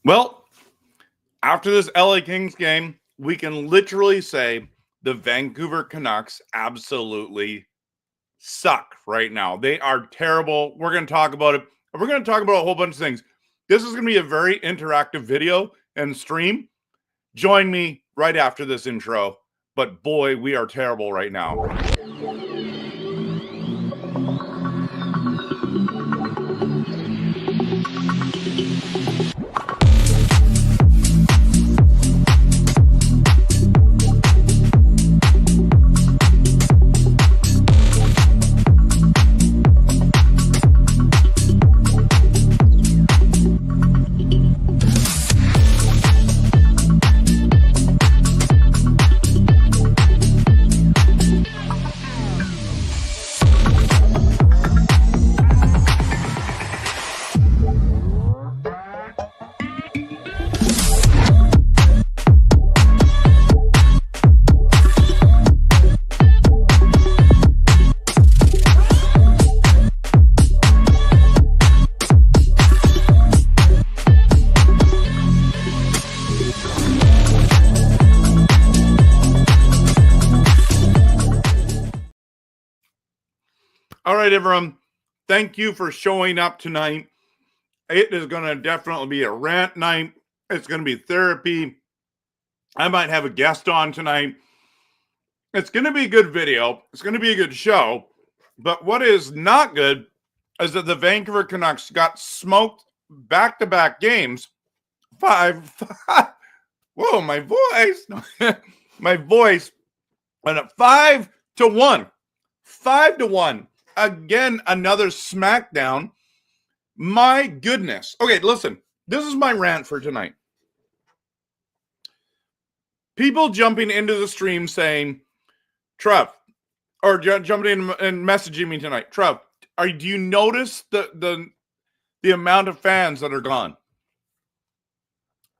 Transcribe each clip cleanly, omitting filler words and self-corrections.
Well, after this LA Kings game, we can literally say the Vancouver Canucks absolutely suck right now. They are terrible. We're going to talk about it. We're going to talk about a whole bunch of things. This is going to be a very interactive video and stream. Join me right after this intro. But boy, we are terrible right now. All right, everyone. Thank you for showing up tonight. It is going to definitely be a rant night. It's going to be therapy. I might have a guest on tonight. It's going to be a good video. It's going to be a good show. But what is not good is that the Vancouver Canucks got smoked back-to-back games. Five. Whoa, my voice. My voice. And at 5-1. 5-1. Again, another smackdown. My goodness. Okay, listen. This is my rant for tonight. People jumping into the stream saying, Trev, or jumping in and messaging me tonight. Trev, do you notice the amount of fans that are gone?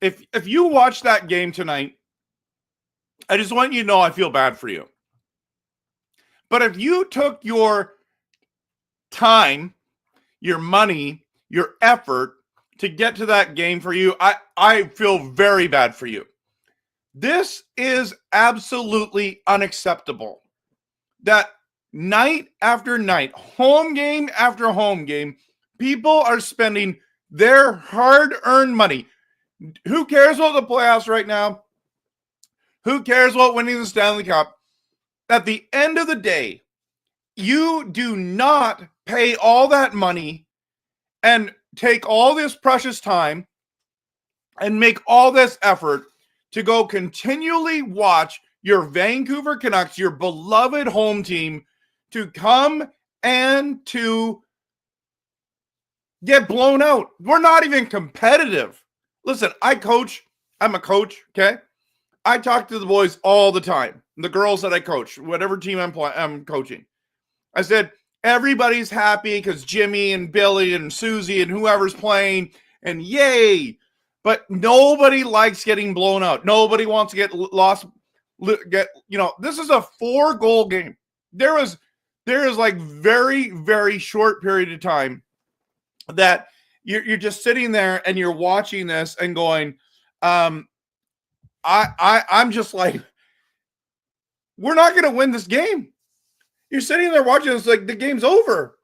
If you watch that game tonight, I just want you to know I feel bad for you. But if you took your time, your money, your effort to get to that game for you, I feel very bad for you. This is absolutely unacceptable. That night after night, home game after home game, people are spending their hard-earned money. Who cares about the playoffs right now? Who cares about winning the Stanley Cup? At the end of the day, you do not pay all that money and take all this precious time and make all this effort to go continually watch your Vancouver Canucks, your beloved home team, to come and to get blown out. We're not even competitive. Listen, I'm a coach, okay? I talk to the boys all the time, the girls that I coach, whatever team I'm coaching. I said, everybody's happy because Jimmy and Billy and Susie and whoever's playing, and yay. But nobody likes getting blown out. Nobody wants to get lost. This is a 4-goal game. There is like very, very short period of time that you're just sitting there and you're watching this and going, I'm just like, we're not going to win this game. You're sitting there watching this like the game's over.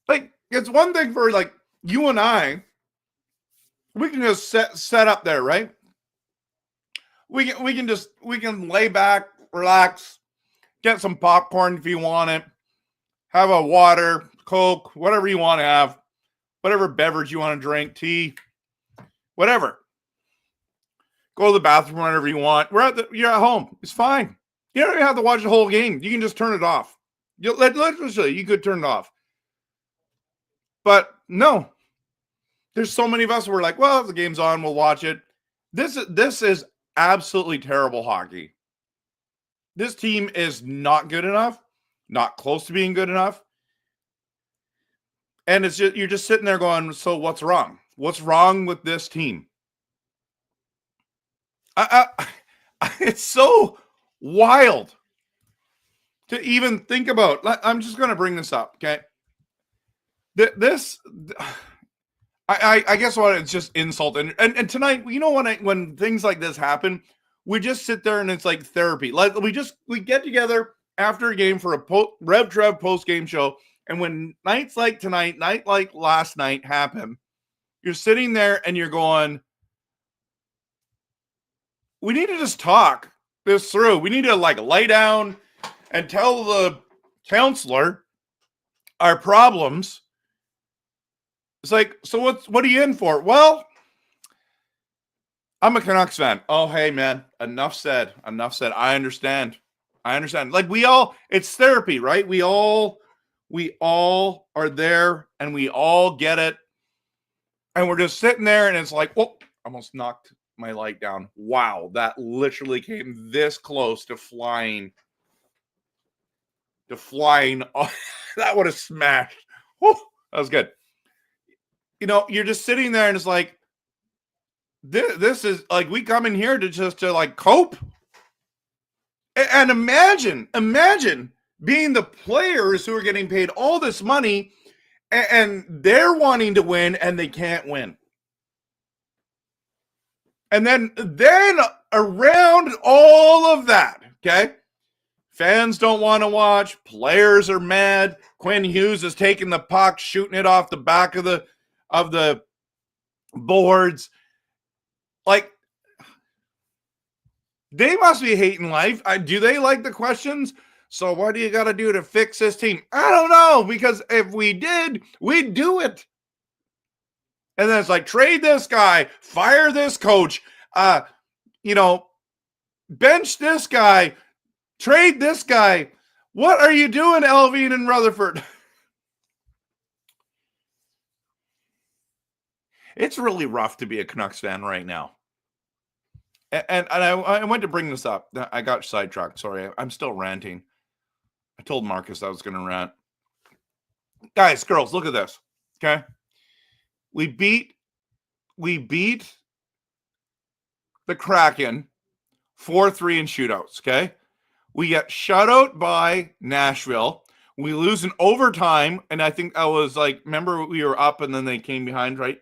Like, it's one thing for like you and I, we can just set up there, right? We can lay back, relax, get some popcorn if you want it, have a water, Coke, whatever you want to have, whatever beverage you want to drink, tea, whatever. Go to the bathroom whenever you want. You're at home. It's fine. You don't even have to watch the whole game. You can just turn it off. Literally, you could turn it off. But no. There's so many of us who are like, well, if the game's on, we'll watch it. This is absolutely terrible hockey. This team is not good enough, not close to being good enough. And it's just, you're just sitting there going, so what's wrong? What's wrong with this team? It's so wild to even think about. I'm just going to bring this up, okay? This, I guess what, it's just insult. And tonight, you know, when things like this happen, we just sit there and it's like therapy. Like we get together after a game for a RevTrev post-game show. And when nights like tonight, night like last night happen, you're sitting there and you're going, we need to just talk this through. We need to like lay down and tell the counselor our problems. It's like, so what are you in for? Well, I'm a Canucks fan. Oh, hey, man. Enough said. I understand. Like it's therapy, right? We all are there and we all get it. And we're just sitting there and it's like, oh, almost knocked my light down. Wow, that literally came this close to flying. That would have smashed. Whew, that was good. You know, you're just sitting there and it's like, this is like, we come in here to like cope. And imagine being the players who are getting paid all this money and they're wanting to win and they can't win. And then around all of that, okay, fans don't want to watch, players are mad, Quinn Hughes is taking the puck, shooting it off the back of the boards. Like, they must be hating life. Do they like the questions? So what do you got to do to fix this team? I don't know, because if we did, we'd do it. And then it's like, trade this guy, fire this coach, bench this guy, trade this guy. What are you doing, Elvine and Rutherford? It's really rough to be a Canucks fan right now. And I went to bring this up. I got sidetracked. Sorry, I'm still ranting. I told Marcus I was going to rant. Guys, girls, look at this. Okay, we beat the Kraken 4-3 in shootouts. Okay, we get shut out by Nashville. We lose in overtime, and I think I was like, remember we were up and then they came behind, right?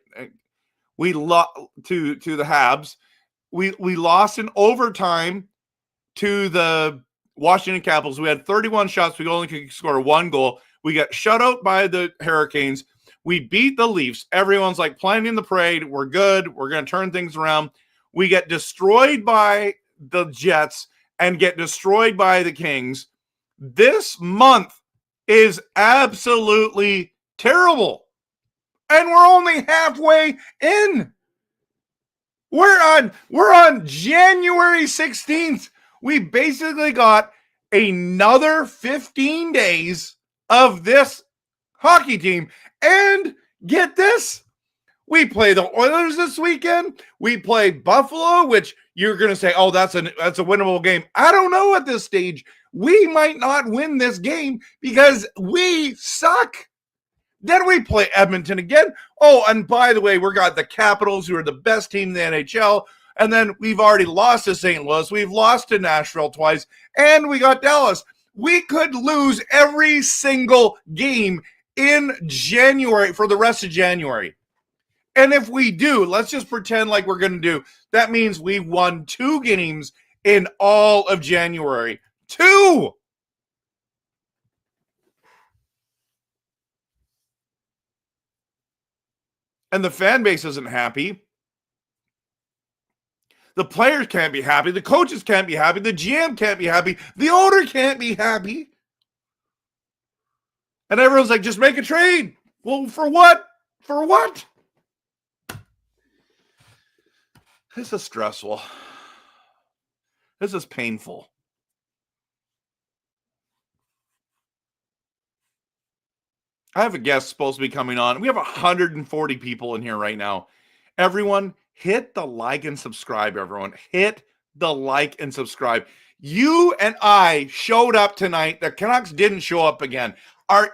We lost to the Habs. We lost in overtime to the Washington Capitals. We had 31 shots. We only could score one goal. We got shut out by the Hurricanes. We beat the Leafs. Everyone's like planning the parade. We're good. We're going to turn things around. We get destroyed by the Jets and get destroyed by the Kings. This month is absolutely terrible. And we're only halfway in. We're on January 16th. We basically got another 15 days of this hockey team. And get this, we play the Oilers this weekend. We play Buffalo, which you're going to say, oh, that's a winnable game. I don't know at this stage. We might not win this game because we suck. Then we play Edmonton again. Oh, and by the way, we got the Capitals, who are the best team in the NHL. And then we've already lost to St. Louis. We've lost to Nashville twice. And we got Dallas. We could lose every single game in January for the rest of January. And if we do, let's just pretend like we're going to do. That means we won 2 games in all of January. 2! And the fan base isn't happy. The players can't be happy. The coaches can't be happy. The GM can't be happy. The owner can't be happy. And everyone's like, just make a trade. Well, for what? For what? This is stressful. This is painful. I have a guest supposed to be coming on. We have 140 people in here right now. Everyone, hit the like and subscribe, everyone. Hit the like and subscribe. You and I showed up tonight. The Canucks didn't show up again.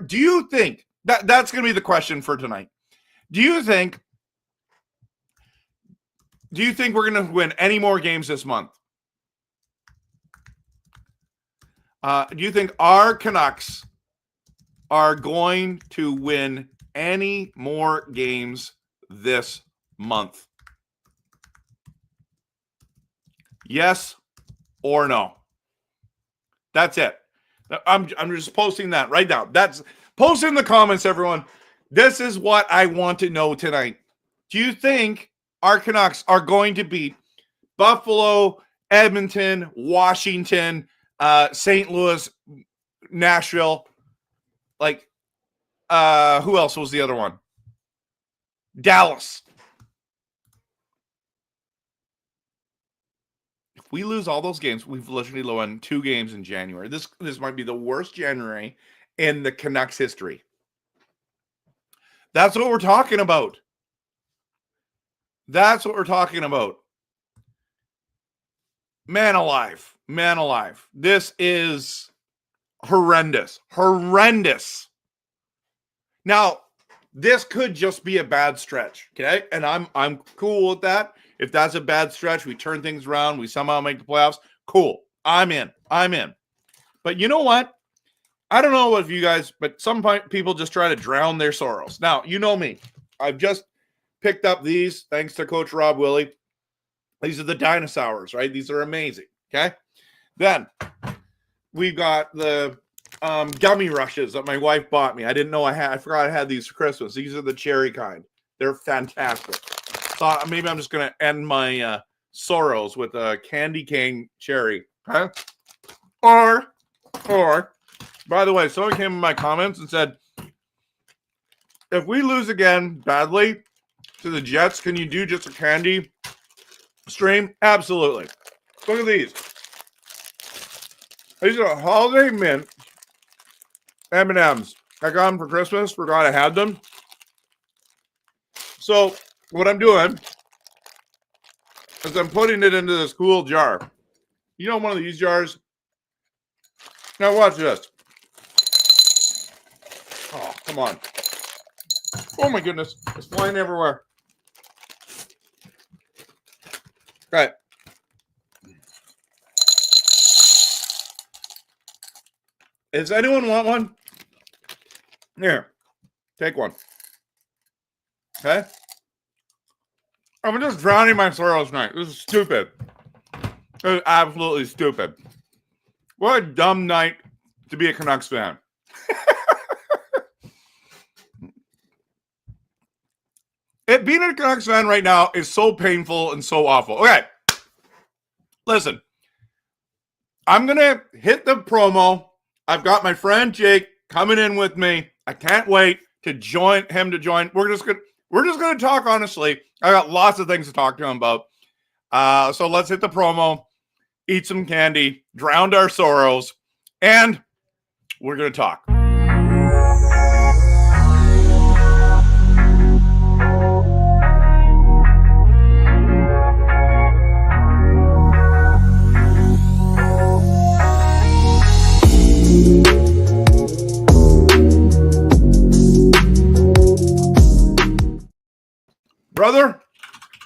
Do you think that's going to be the question for tonight? Do you think we're going to win any more games this month? Do you think our Canucks are going to win any more games this month? Yes or no? That's it. I'm just posting that right now. Post in the comments, everyone. This is what I want to know tonight. Do you think our Canucks are going to beat Buffalo, Edmonton, Washington, St. Louis, Nashville? Like, who else was the other one? Dallas. If we lose all those games, we've literally won 2 games in January. This might be the worst January in the Canucks history. That's what we're talking about. That's what we're talking about. Man alive. Man alive. This is horrendous. Horrendous. Now, this could just be a bad stretch, okay? And I'm cool with that. If that's a bad stretch, we turn things around, we somehow make the playoffs, cool. I'm in. But you know what? I don't know if you guys, but some people just try to drown their sorrows. Now, you know me. I've just picked up these, thanks to Coach Rob Willie. These are the dinosaurs, right? These are amazing, okay? Then we've got the gummy rushes that my wife bought me. I didn't know I forgot I had these for Christmas. These are the cherry kind. They're fantastic. So maybe I'm just going to end my sorrows with a candy cane cherry, okay? Or, by the way, someone came in my comments and said, if we lose again badly to the Jets, can you do just a candy stream? Absolutely. Look at these. These are holiday mint M&Ms. I got them for Christmas. Forgot I had them. So what I'm doing is I'm putting it into this cool jar. You know, one of these jars. Now watch this. Oh, come on. Oh my goodness. It's flying everywhere. Right. Does anyone want one? Here. Take one. Okay? I'm just drowning my sorrows tonight. This is stupid. This is absolutely stupid. What a dumb night to be a Canucks fan. Being a Canucks fan right now is so painful and so awful. Okay. Listen. I'm going to hit the promo. I've got my friend Jake coming in with me. I can't wait to join. We're just going to talk honestly. I got lots of things to talk to him about. So let's hit the promo, eat some candy, drown our sorrows, and we're going to talk. Brother,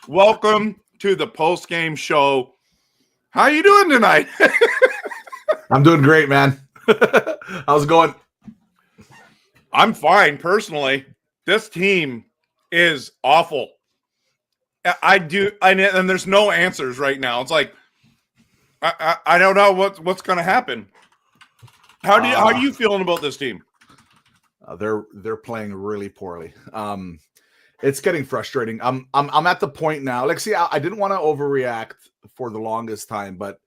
welcome to the post-game show. How you doing tonight? I'm doing great, man. How's it going? I'm fine, personally. This team is awful. And there's no answers right now. It's like I don't know what's going to happen. How are you feeling about this team? They're playing really poorly. It's getting frustrating. I'm at the point now. Like, see, I didn't want to overreact for the longest time, but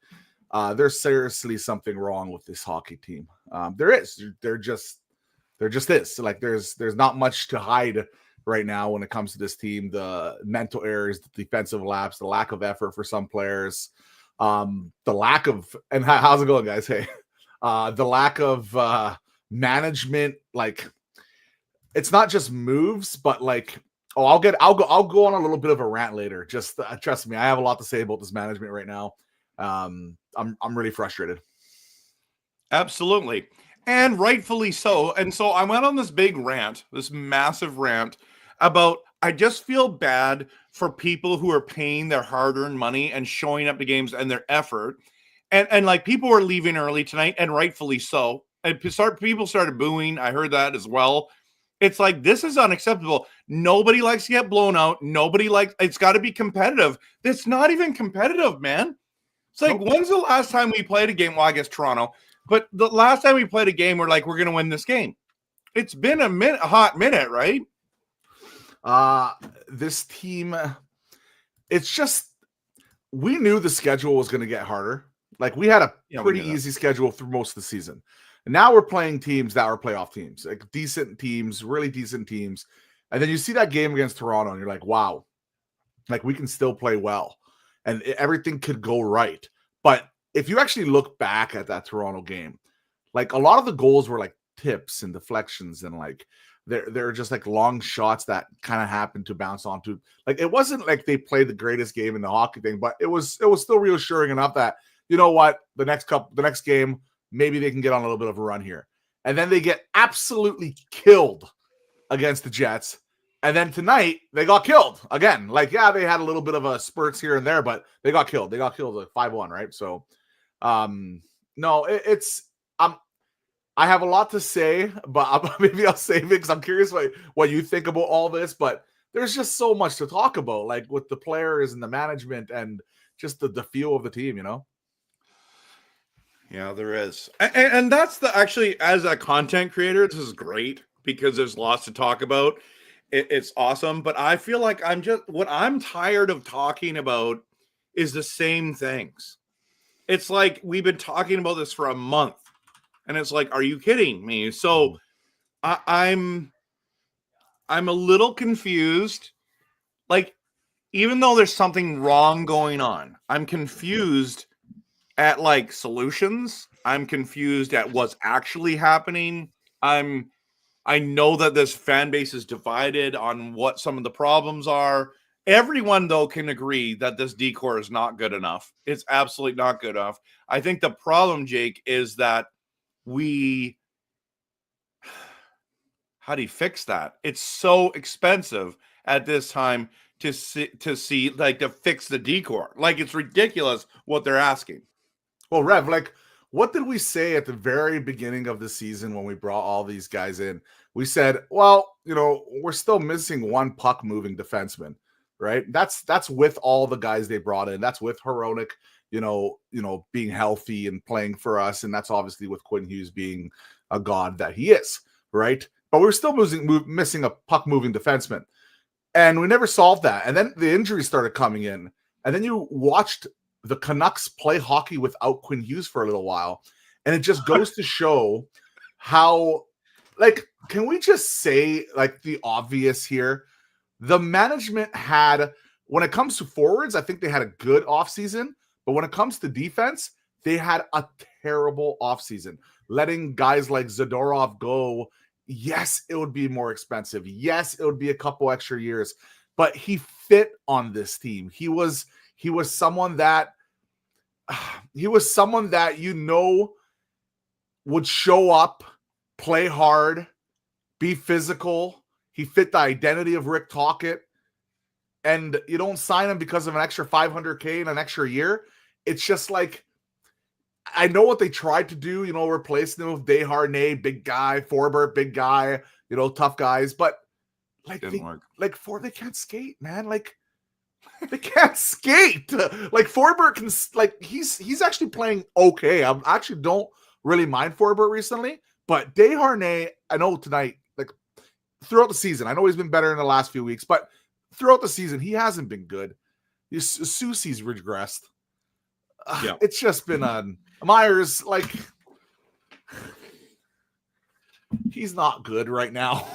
there's seriously something wrong with this hockey team. There is. There just is. Like, there's not much to hide right now when it comes to this team. The mental errors, the defensive lapse, the lack of effort for some players, the lack of and how's it going, guys? Hey, the lack of management. Like, it's not just moves, but like. Oh, I'll go on a little bit of a rant later. Just trust me, I have a lot to say about this management right now. I'm really frustrated. Absolutely, and rightfully so. And so I went on this big rant, this massive rant about I just feel bad for people who are paying their hard-earned money and showing up to games and their effort, and like people were leaving early tonight, and rightfully so. And people started booing. I heard that as well. It's like, this is unacceptable. Nobody likes to get blown out. It's got to be competitive. It's not even competitive, man. It's like, when's the last time we played a game? Well, I guess Toronto. But the last time we played a game, we're like, we're going to win this game. It's been a hot minute, right? This team, it's just, we knew the schedule was going to get harder. Like, we had a pretty easy schedule through most of the season. And now we're playing teams that are playoff teams, like decent teams, really decent teams. And then you see that game against Toronto and you're like, wow, like we can still play well and everything could go right. But if you actually look back at that Toronto game, like a lot of the goals were like tips and deflections and like they're just like long shots that kind of happened to bounce onto. Like, it wasn't like they played the greatest game in the hockey thing, but it was still reassuring enough that, you know what, the next game, maybe they can get on a little bit of a run here. And then they get absolutely killed against the Jets. And then tonight, they got killed again. Like, yeah, they had a little bit of a spurts here and there, but they got killed. They got killed like 5-1, right? So, no, I have a lot to say, but maybe I'll save it because I'm curious what you think about all this. But there's just so much to talk about, like with the players and the management and just the feel of the team, you know? Yeah, there is. And that's actually, as a content creator, this is great because there's lots to talk about. It's awesome. But I feel like what I'm tired of talking about is the same things. It's like, we've been talking about this for a month and it's like, are you kidding me? So I'm a little confused. Like, even though there's something wrong going on, I'm confused at like solutions. I'm confused at what's actually happening. I know that this fan base is divided on what some of the problems are. Everyone, though, can agree that this decor is not good enough. It's absolutely not good enough. I think the problem, Jake, is that how do you fix that? It's so expensive at this time to see like to fix the decor. Like, it's ridiculous what they're asking. Well, Rev, like, what did we say at the very beginning of the season when we brought all these guys in? We said, well, you know, we're still missing one puck-moving defenseman, right? That's with all the guys they brought in. That's with Hronek, you know, being healthy and playing for us, and that's obviously with Quinn Hughes being a god that he is, right? But we're still missing a puck-moving defenseman, and we never solved that. And then the injuries started coming in, and then you watched the Canucks play hockey without Quinn Hughes for a little while. And it just goes to show how, like, can we just say, like, the obvious here? The management had, when it comes to forwards, I think they had a good offseason. But when it comes to defense, they had a terrible offseason. Letting guys like Zadorov go, yes, it would be more expensive. Yes, it would be a couple extra years. But he fit on this team. He was someone that you know would show up, play hard, be physical. He fit the identity of Rick Tocchet, and you don't sign him because of an extra $500K in an extra year. It's just like, I know what they tried to do, you know, replacing him with Desharnais, big guy, Forbert, big guy, you know, tough guys, but like they can't skate, man. Like, they can't skate. Like, Forbert can, like, he's actually playing okay. I actually don't really mind Forbert recently, but Desharnais, I know tonight, like, throughout the season, I know he's been better in the last few weeks, but throughout the season, he hasn't been good. Susie's regressed. Yeah. It's just been on Myers, like, he's not good right now.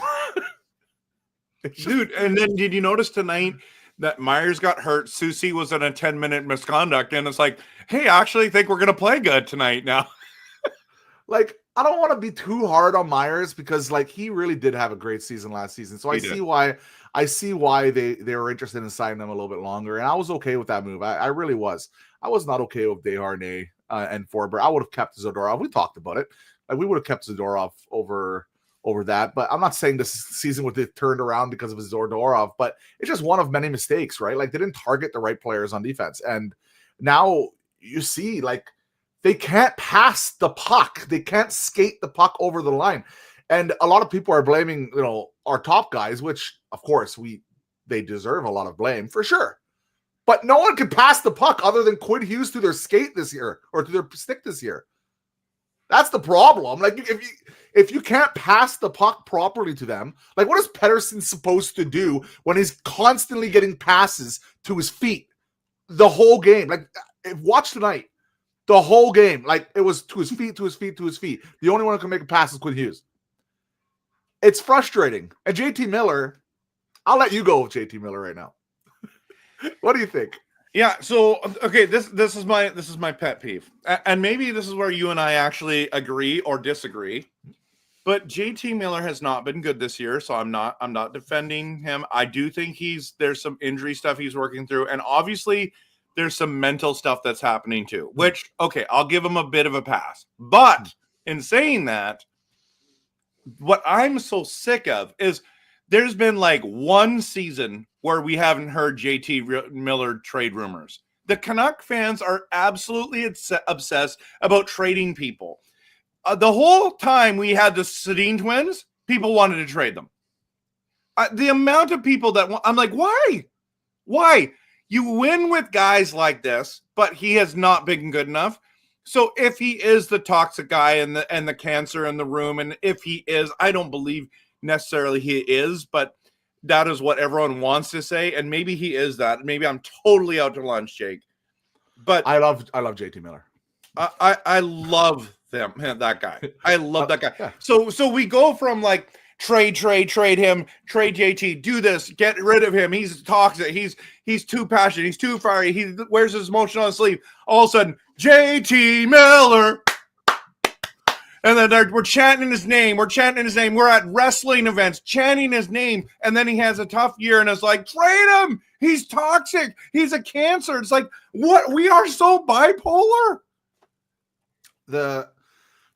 Dude, and then did you notice tonight that Myers got hurt? Susie was in a 10-minute misconduct, and it's like, hey, I actually think we're going to play good tonight now. Like, I don't want to be too hard on Myers because, like, he really did have a great season last season. So I see why they were interested in signing him a little bit longer, and I was okay with that move. I really was. I was not okay with Desharnais and Forbert. I would have kept Zadorov. We talked about it. Like, we would have kept Zadorov over that, but I'm not saying this season would have turned around because of Zadorov, but it's just one of many mistakes, right? Like, they didn't target the right players on defense, and now you see, like, they can't pass the puck. They can't skate the puck over the line. And a lot of people are blaming, our top guys, which of course they deserve a lot of blame for sure. But no one can pass the puck other than Quinn Hughes to their skate this year or to their stick this year. That's the problem. Like if you can't pass the puck properly to them, like what is Pedersen supposed to do when he's constantly getting passes to his feet the whole game? Like watch tonight, the whole game, like it was to his feet, to his feet, to his feet. The only one who can make a pass is Quinn Hughes. It's frustrating. And JT Miller, I'll let you go with JT Miller right now. What do you think? Yeah, so okay, this is my pet peeve. And maybe this is where you and I actually agree or disagree. But JT Miller has not been good this year, so I'm not defending him. I do think there's some injury stuff he's working through, and obviously there's some mental stuff that's happening too, which okay, I'll give him a bit of a pass. But in saying that, what I'm so sick of is there's been like one season where we haven't heard JT Miller trade rumors. The Canuck fans are absolutely obsessed about trading people. The whole time we had the Sedin twins, people wanted to trade them. The amount of people I'm like, why? Why? You win with guys like this, but he has not been good enough. So if he is the toxic guy and the cancer in the room, and if he is, I don't believe necessarily he is, but that is what everyone wants to say, and maybe he is that. Maybe I'm totally out to lunch, Jake. But I love JT Miller. I love that guy. I love that guy. Yeah. So we go from like trade him, trade JT, do this, get rid of him. He's toxic. He's too passionate. He's too fiery. He wears his emotion on his sleeve. All of a sudden, JT Miller. And then we're chanting his name. We're at wrestling events chanting his name. And then he has a tough year and it's like, trade him. He's toxic. He's a cancer. It's like, what? We are so bipolar. The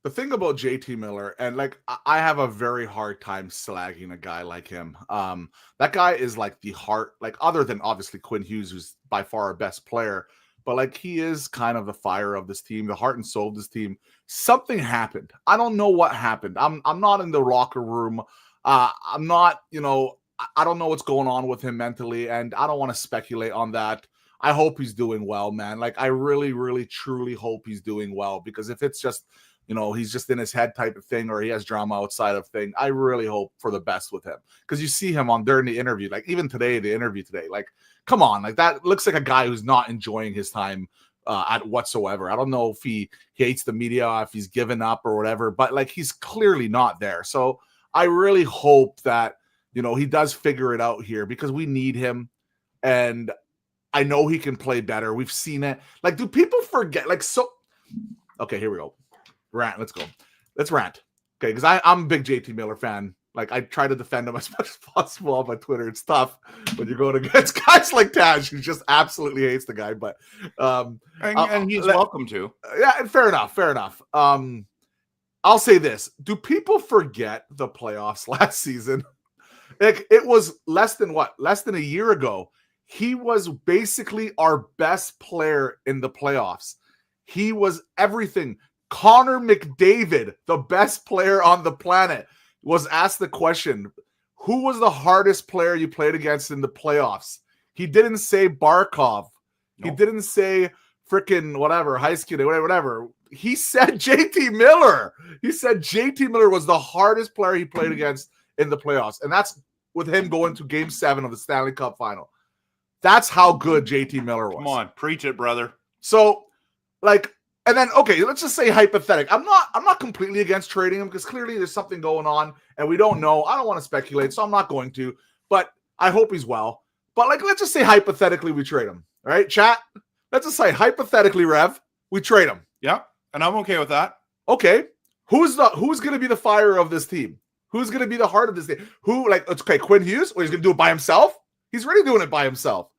thing about JT Miller, and like I have a very hard time slagging a guy like him. That guy is like the heart, like other than obviously Quinn Hughes, who's by far our best player. But like he is kind of the fire of this team, the heart and soul of this team. Something happened. I don't know what happened. I'm not in the locker room. I'm not, I don't know what's going on with him mentally, and I don't want to speculate on that. I hope he's doing well, man. Like I really, really, truly hope he's doing well, because if it's just, he's just in his head type of thing, or he has drama outside of thing, I really hope for the best with him. Because you see him during the interview, like even today, like, come on, like that looks like a guy who's not enjoying his time at whatsoever. I don't know if he hates the media, if he's given up or whatever, but like he's clearly not there. So I really hope that, he does figure it out here, because we need him. And I know he can play better. We've seen it. Like, do people forget? Okay, here we go. Rant, let's go. Let's rant. Okay, because I'm a big JT Miller fan. Like, I try to defend him as much as possible on my Twitter. It's tough when you're going against guys like Taj, who just absolutely hates the guy. But and he's welcome to. Yeah, fair enough. I'll say this: do people forget the playoffs last season? Like, it was less than a year ago. He was basically our best player in the playoffs. He was everything. Connor McDavid, the best player on the planet, was asked the question, who was the hardest player you played against in the playoffs? He didn't say Barkov. No. He didn't say freaking whatever, Heiskanen, whatever. He said JT Miller. He said JT Miller was the hardest player he played against in the playoffs. And that's with him going to Game 7 of the Stanley Cup Final. That's how good JT Miller was. Come on, preach it, brother. So, like, and then, okay, let's just say hypothetical. I'm not completely against trading him, because clearly there's something going on and we don't know. I don't want to speculate, so I'm not going to, but I hope he's well. But like, let's just say hypothetically we trade him. All right, chat? Let's just say hypothetically, Rev, we trade him. Yeah, and I'm okay with that. Okay. Who's going to be the fire of this team? Who's going to be the heart of this team? Okay, Quinn Hughes? Or he's going to do it by himself? He's already doing it by himself.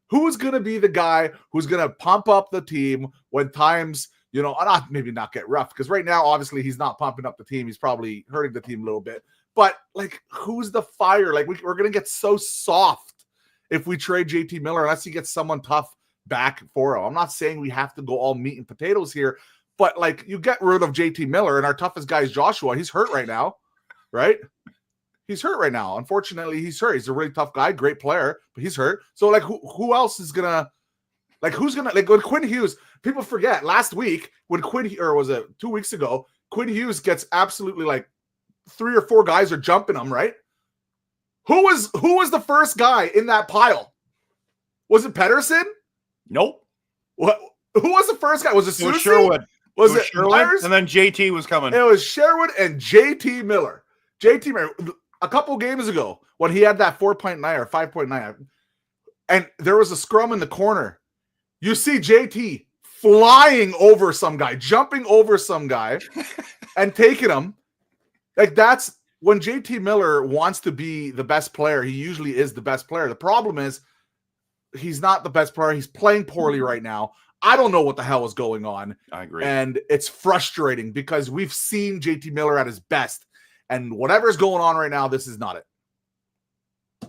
Who's going to be the guy who's going to pump up the team when times, maybe not get rough? Because right now, obviously, he's not pumping up the team. He's probably hurting the team a little bit. But, like, who's the fire? Like, we're going to get so soft if we trade JT Miller, unless he gets someone tough back for him. I'm not saying we have to go all meat and potatoes here, but, like, you get rid of JT Miller, and our toughest guy is Joshua. He's hurt right now. right? He's hurt right now. Unfortunately, he's hurt. He's a really tough guy, great player, but he's hurt. So like, who else is gonna like? Who's gonna like when Quinn Hughes? People forget last week when or was it 2 weeks ago? Quinn Hughes gets absolutely like 3 or 4 guys are jumping him, right? Who was the first guy in that pile? Was it Pedersen? Nope. What? Who was the first guy? Was it It was Susie? Sherwood. Was it Sherwood? Myers? And then JT was coming. It was Sherwood and JT Miller. JT Miller, a couple games ago when he had that 4.9 or 5.9, and there was a scrum in the corner. You see JT flying over some guy, jumping over some guy, and taking him. Like that's when JT Miller wants to be the best player. He usually is the best player. The problem is he's not the best player. He's playing poorly right now. I don't know what the hell is going on. I agree. And it's frustrating because we've seen JT Miller at his best. And whatever's going on right now, this is not it.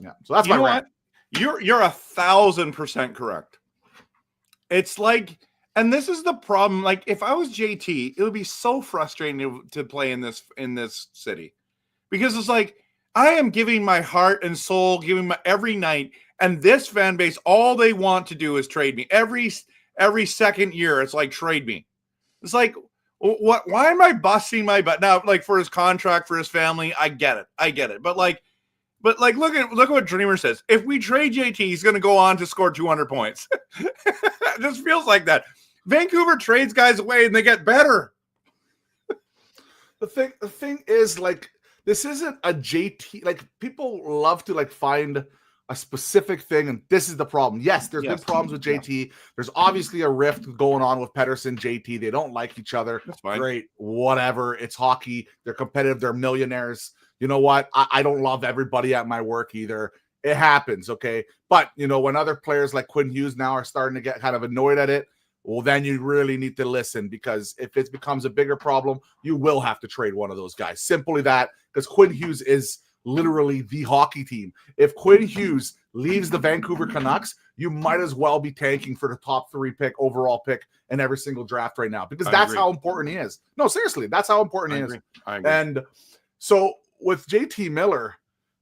Yeah. So that's my rant. You're 1,000% correct. It's like, and this is the problem. Like, if I was JT, it would be so frustrating to play in this city. Because it's like, I am giving my heart and soul, giving my every night, and this fan base, all they want to do is trade me. Every second year, it's like, trade me. It's like, what? Why am I busting my butt now? Like, for his contract, for his family, I get it. But look at what Dreamer says. If we trade JT, he's going to go on to score 200 points. It just feels like that. Vancouver trades guys away and they get better. The thing is, like, this isn't a JT. Like, people love to like find a specific thing, and this is the problem. Yes, there's been problems with JT. There's obviously a rift going on with Pedersen, JT. They don't like each other. That's fine. Great, whatever. It's hockey. They're competitive. They're millionaires. You know what? I don't love everybody at my work either. It happens, okay? But, you know, when other players like Quinn Hughes now are starting to get kind of annoyed at it, well, then you really need to listen, because if it becomes a bigger problem, you will have to trade one of those guys. Simply that, because Quinn Hughes is literally the hockey team. If Quinn Hughes leaves the Vancouver Canucks, you might as well be tanking for the top 3 overall pick in every single draft right now, because that's how important he is. No, seriously, that's how important he is. I agree. And so with JT Miller,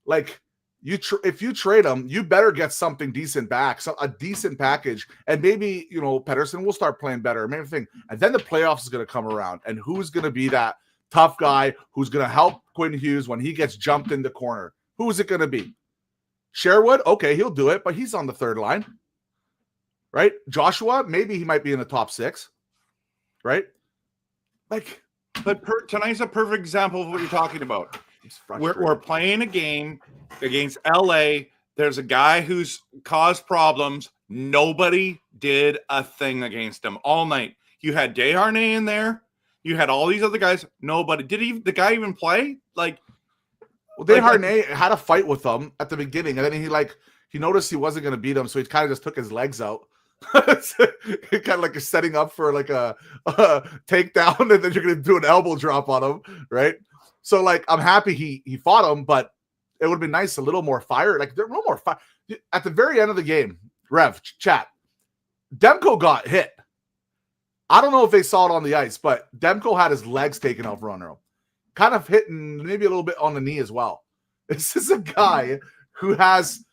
like, if you trade him, you better get something decent back, so a decent package, and maybe, you know, Pedersen will start playing better, maybe thing, and then the playoffs is going to come around, and who's going to be that tough guy who's going to help Quinn Hughes when he gets jumped in the corner? Who is it going to be? Sherwood? Okay, he'll do it, but he's on the third line, right? Joshua? Maybe he might be in the top 6, right? Like, but tonight's a perfect example of what you're talking about. We're playing a game against LA. There's a guy who's caused problems. Nobody did a thing against him all night. You had Desharnais in there. You had all these other guys. Nobody did. The guy even play? Like, well, Desharnais had a fight with them at the beginning, and then he noticed he wasn't going to beat him, so he kind of just took his legs out. Kind of like a setting up for like a takedown, and then you're going to do an elbow drop on him, right? So, like, I'm happy he fought him, but it would have been nice, a little more fire. Like, there a little more fire. At the very end of the game, Rev, chat, Demko got hit. I don't know if they saw it on the ice, but Demko had his legs taken off running him. Kind of hitting maybe a little bit on the knee as well. This is a guy who has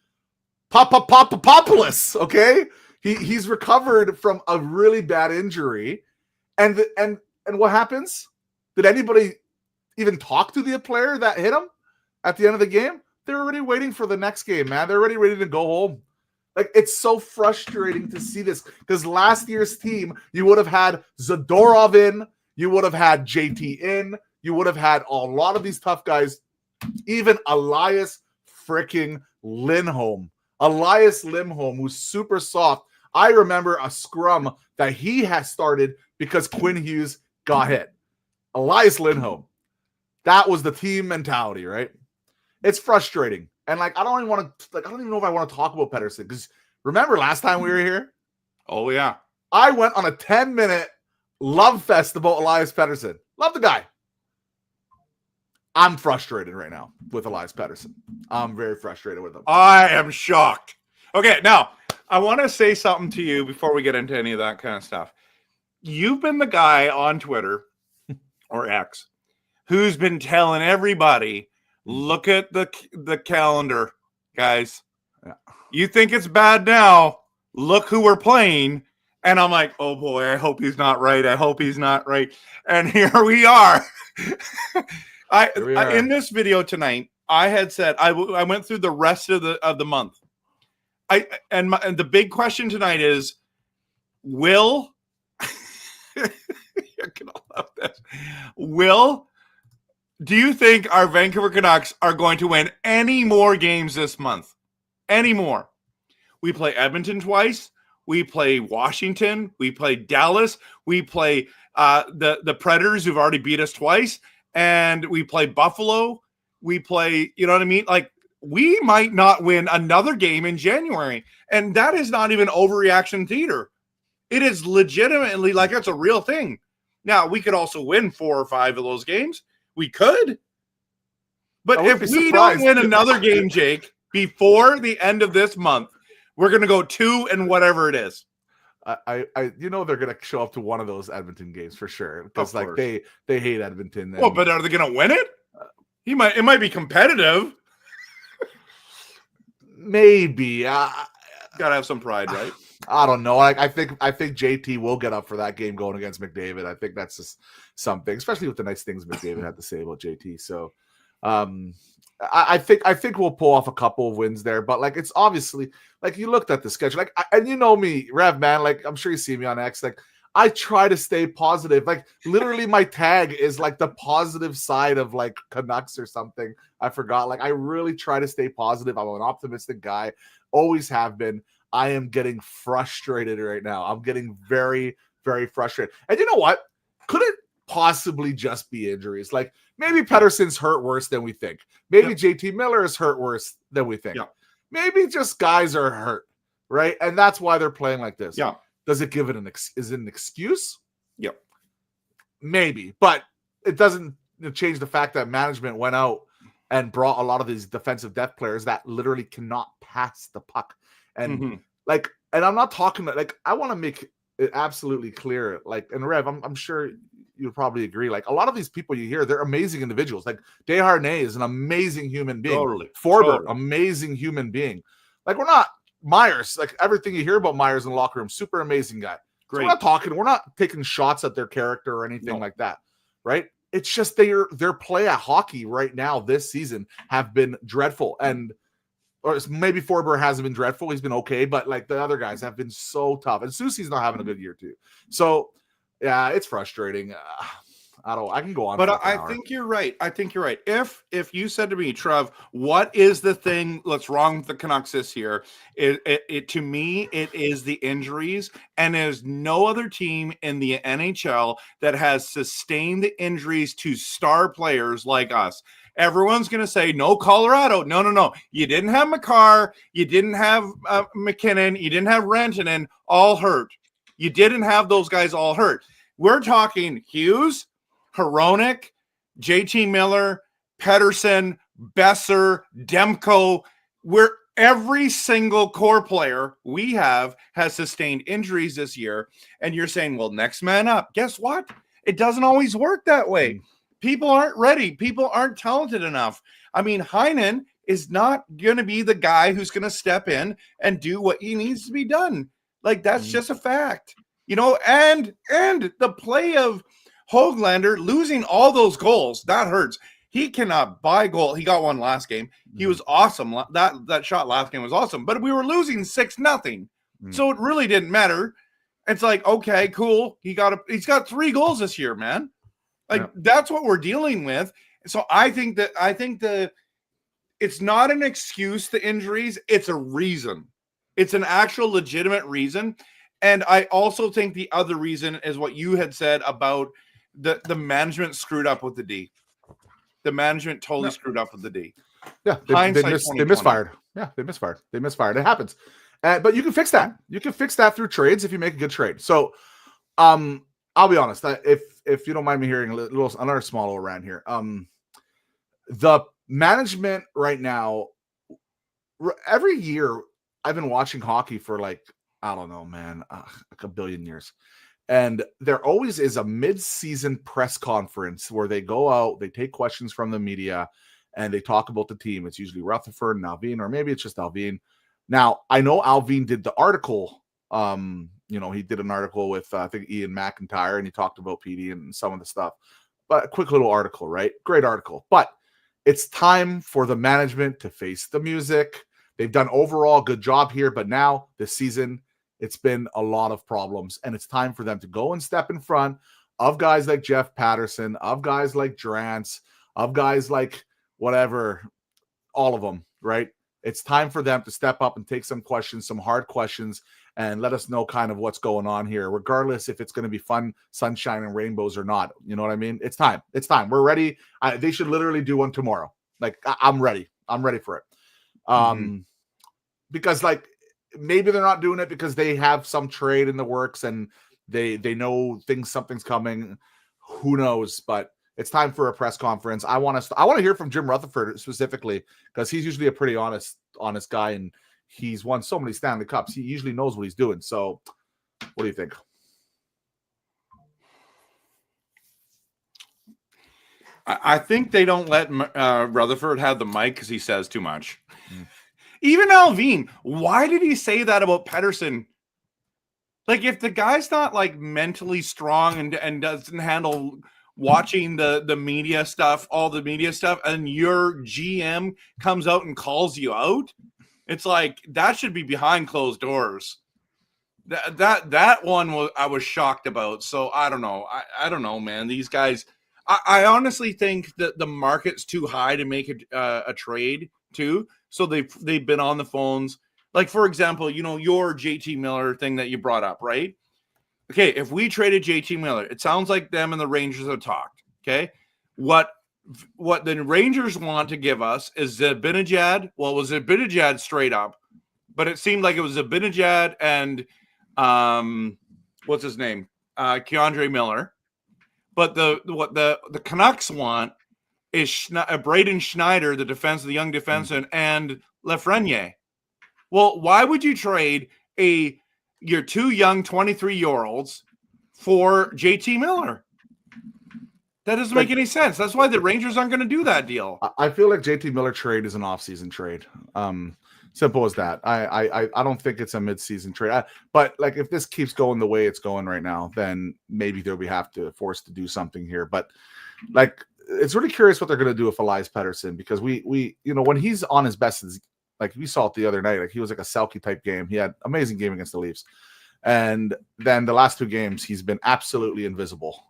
Papadopoulos, okay? He's recovered from a really bad injury. And what happens? Did anybody even talk to the player that hit him at the end of the game? They're already waiting for the next game, man. They're already ready to go home. Like, it's so frustrating to see this, because last year's team, you would have had Zadorov in, you would have had JT in, you would have had a lot of these tough guys, even Elias freaking Lindholm. Elias Lindholm, who's super soft. I remember a scrum that he has started because Quinn Hughes got hit. Elias Lindholm. That was the team mentality, right? It's frustrating. And like, I don't even know if I want to talk about Pedersen, because remember last time we were here? Oh yeah. I went on a 10-minute love fest about Elias Pettersson. Love the guy. I'm frustrated right now with Elias Pettersson. I'm very frustrated with him. I am shocked. Okay, now I want to say something to you before we get into any of that kind of stuff. You've been the guy on Twitter or X who's been telling everybody Look at the calendar, guys. Yeah. You think it's bad now. Look who we're playing. And I'm like, oh boy, I hope he's not right. I hope he's not right. And here we are. In this video tonight, I had said I went through the rest of the month. And the big question tonight is, you're gonna love this. Do you think our Vancouver Canucks are going to win any more games this month? Any more? We play Edmonton twice. We play Washington. We play Dallas. We play the Predators, who've already beat us twice. And we play Buffalo. We play, you know what I mean? Like, we might not win another game in January. And that is not even overreaction theater. It is legitimately like it's a real thing. Now, we could also win 4 or 5 of those games. We could. But if we don't win another game, Jake, before the end of this month, we're going to go 2 and whatever it is. They're going to show up to one of those Edmonton games for sure, because like they hate Edmonton. Well, but are they going to win it? It might be competitive. Maybe. Gotta have some pride, right? I don't know. I think JT will get up for that game going against McDavid. I think that's just something, especially with the nice things McDavid had to say about JT. So, I think we'll pull off a couple of wins there. But like, it's obviously like, you looked at the schedule, like, and you know me, Rev, man. Like, I'm sure you see me on X. Like, I try to stay positive. Like, literally, my tag is like the positive side of like Canucks or something. I forgot. Like, I really try to stay positive. I'm an optimistic guy. Always have been. I am getting frustrated right now. I'm getting very, very frustrated. And you know what? Could it possibly just be injuries? Like, maybe Pettersson's hurt worse than we think. Maybe JT Miller is hurt worse than we think. Maybe just guys are hurt, right? And that's why they're playing like this. Does it give it is it an excuse? Maybe, but it doesn't change the fact that management went out and brought a lot of these defensive depth players that literally cannot pass the puck. And like, and I'm not talking about, like, I want to make it absolutely clear. Like, and Rev, I'm sure you'll probably agree. Like, a lot of these people you hear, they're amazing individuals. Like, Desharnais is an amazing human being. Forbert, amazing human being. Like, we're not Myers. Like, everything you hear about Myers in the locker room, super amazing guy. Great. So we're not taking shots at their character or anything like that, right? It's just their play at hockey right now this season have been dreadful. And or maybe Forbert hasn't been dreadful. He's been okay, but like the other guys have been so tough. And Soucy's not having a good year too. So yeah, it's frustrating. I can go on. But I think you're right. If you said to me, Trev, what is the thing that's wrong with the Canucks this year? It to me, it is the injuries, and there's no other team in the NHL that has sustained the injuries to star players like us. Everyone's going to say, no, Colorado. No. You didn't have Makar. You didn't have McKinnon. You didn't have Rantanen all hurt. You didn't have those guys all hurt. We're talking Hughes, Hronek, JT Miller, Pettersson, Besser, Demko. Every single core player we have has sustained injuries this year. And you're saying, well, next man up. Guess what? It doesn't always work that way. People aren't ready. People aren't talented enough. I mean, Heinen is not going to be the guy who's going to step in and do what he needs to be done. Like, that's just a fact. You know, and the play of Höglander losing all those goals, that hurts. He cannot buy goal. He got one last game. He was awesome. That shot last game was awesome. But we were losing 6-0. So it really didn't matter. It's like, okay, cool. He's got 3 goals this year, man. Like, that's what we're dealing with. So I think it's not an excuse, the injuries. It's a reason. It's an actual legitimate reason. And I also think the other reason is what you had said about the management screwed up with the D. The management totally screwed up with the D. Yeah, they misfired. Yeah, they misfired. It happens. But you can fix that. You can fix that through trades if you make a good trade. So, I'll be honest. If you don't mind me hearing another small little rant here. The management right now, every year I've been watching hockey for like, I don't know, man, like a billion years. And there always is a mid-season press conference where they go out, they take questions from the media, and they talk about the team, it's usually Rutherford and Alvin, or maybe it's just Alvin. Now, I know Alvin did the article. He did an article with, I think, Ian McIntyre, and he talked about PD and some of the stuff. But a quick little article, right? Great article. But it's time for the management to face the music. They've done overall a good job here, but now this season, it's been a lot of problems, and it's time for them to go and step in front of guys like Jeff Patterson, of guys like Drance, of guys like whatever, all of them, right? It's time for them to step up and take some questions, some hard questions, and let us know kind of what's going on here, regardless if it's going to be fun, sunshine, and rainbows or not. You know what I mean? It's time. It's time. We're ready. They should literally do one tomorrow. Like, I'm ready. I'm ready for it. Because, like, maybe they're not doing it because they have some trade in the works and they know something's coming. Who knows? But it's time for a press conference. I want to hear from Jim Rutherford specifically, because he's usually a pretty honest guy, and he's won so many Stanley Cups. He usually knows what he's doing. So what do you think? I think they don't let Rutherford have the mic because he says too much. Even Alvin, why did he say that about Pettersson? Like, if the guy's not like mentally strong and doesn't handle watching the media stuff, all the media stuff, and your GM comes out and calls you out, it's like that should be behind closed doors. That one I was shocked about. So I don't know. I don't know, man. These guys, I honestly think that the market's too high to make a trade too. So they've been on the phones. Like, for example, your JT Miller thing that you brought up, right? Okay, if we traded JT Miller, it sounds like them and the Rangers have talked. Okay, what the Rangers want to give us is Zibanejad. Well, it was Zibanejad straight up, but it seemed like it was Zibanejad and what's his name, Keandre Miller. But what the Canucks want is Braden Schneider, the young defenseman, and Lafreniere. Well, why would you trade your two young 23-year-olds for JT Miller? That doesn't make any sense. That's why the Rangers aren't going to do that deal. I feel like JT Miller trade is an off-season trade. Simple as that. I don't think it's a mid-season trade. But like, if this keeps going the way it's going right now, then maybe we have to force to do something here. But like, it's really curious what they're going to do with Elias Pettersson, because we when he's on his best, like we saw it the other night, like he was like a Selke type game. He had amazing game against the Leafs. And then the last two games, he's been absolutely invisible.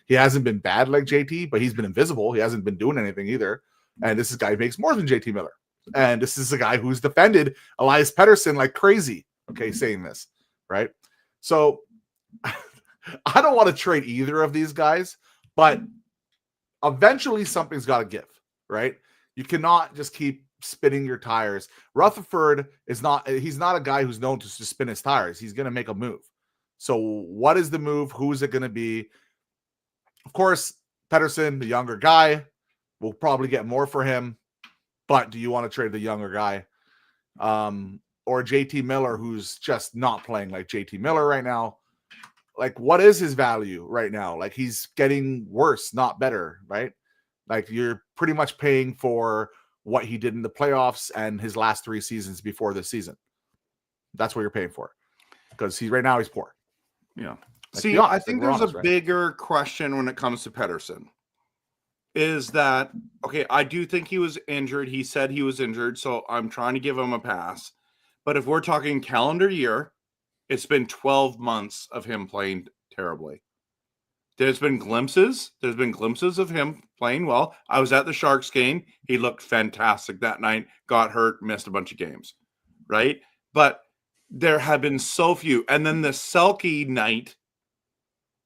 He hasn't been bad like JT, but he's been invisible. He hasn't been doing anything either. And this guy makes more than JT Miller. And this is a guy who's defended Elias Pettersson like crazy. Okay, saying this, right? So I don't want to trade either of these guys, but eventually something's got to give, right? You cannot just keep spinning your tires. Rutherford he's not a guy who's known to spin his tires. He's going to make a move. So what is the move? Who is it going to be? Of course, Pettersson, the younger guy, will probably get more for him. But do you want to trade the younger guy? Or JT Miller, who's just not playing like JT Miller right now? Like, what is his value right now? Like, he's getting worse, not better, right? Like, you're pretty much paying for what he did in the playoffs and his last 3 seasons before this season. That's what you're paying for, because he's poor. Yeah. Like, see, I think there's a bigger question when it comes to Pettersson. Is that, okay, I do think he was injured. He said he was injured, so I'm trying to give him a pass. But if we're talking calendar year, it's been 12 months of him playing terribly. There's been glimpses of him playing well. I was at the Sharks game. He looked fantastic that night, got hurt, missed a bunch of games, right? But there have been so few. And then the Selke night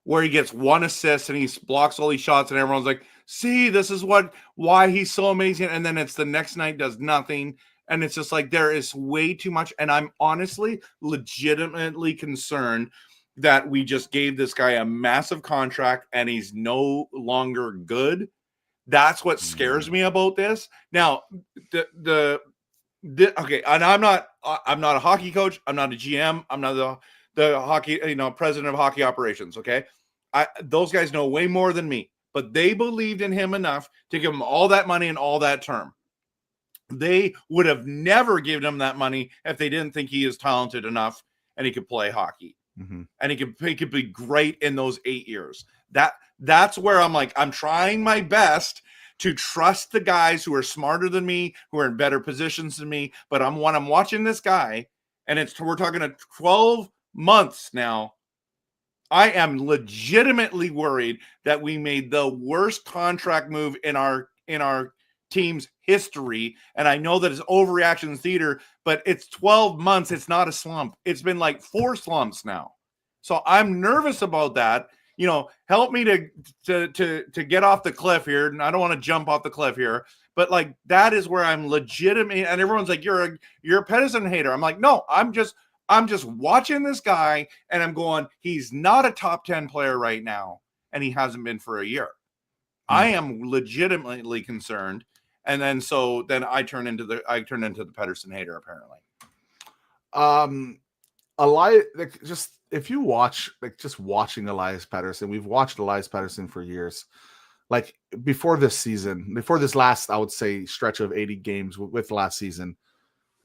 where he gets 1 assist and he blocks all these shots and everyone's like, see, this is why he's so amazing. And then it's the next night, does nothing. And it's just like, there is way too much. And I'm honestly legitimately concerned that we just gave this guy a massive contract and he's no longer good. That's what scares me about this. Now, okay, and I'm not a hockey coach. I'm not a GM. I'm not the hockey, president of hockey operations. Okay. Those guys know way more than me. but they believed in him enough to give him all that money and all that term. They would have never given him that money if they didn't think he is talented enough and he could play hockey. Mm-hmm. And he could be great in those 8 years. That's where I'm like, I'm trying my best to trust the guys who are smarter than me, who are in better positions than me. But when I'm watching this guy, and we're talking 12 months now, I am legitimately worried that we made the worst contract move in our team's history. And I know that it's overreaction theater, but it's 12 months. It's not a slump. It's been like 4 slumps now. So I'm nervous about that. Help me to get off the cliff here. And I don't want to jump off the cliff here, but like, that is where I'm legitimate. And everyone's like, you're a Pedersen hater. I'm like, no, I'm just watching this guy and I'm going, he's not a top 10 player right now. And he hasn't been for a year. I am legitimately concerned. And then I turn into the Pedersen hater, apparently. If you watch, just watching Elias Pettersson, we've watched Elias Pettersson for years. Like before this last, I would say, stretch of 80 games with last season,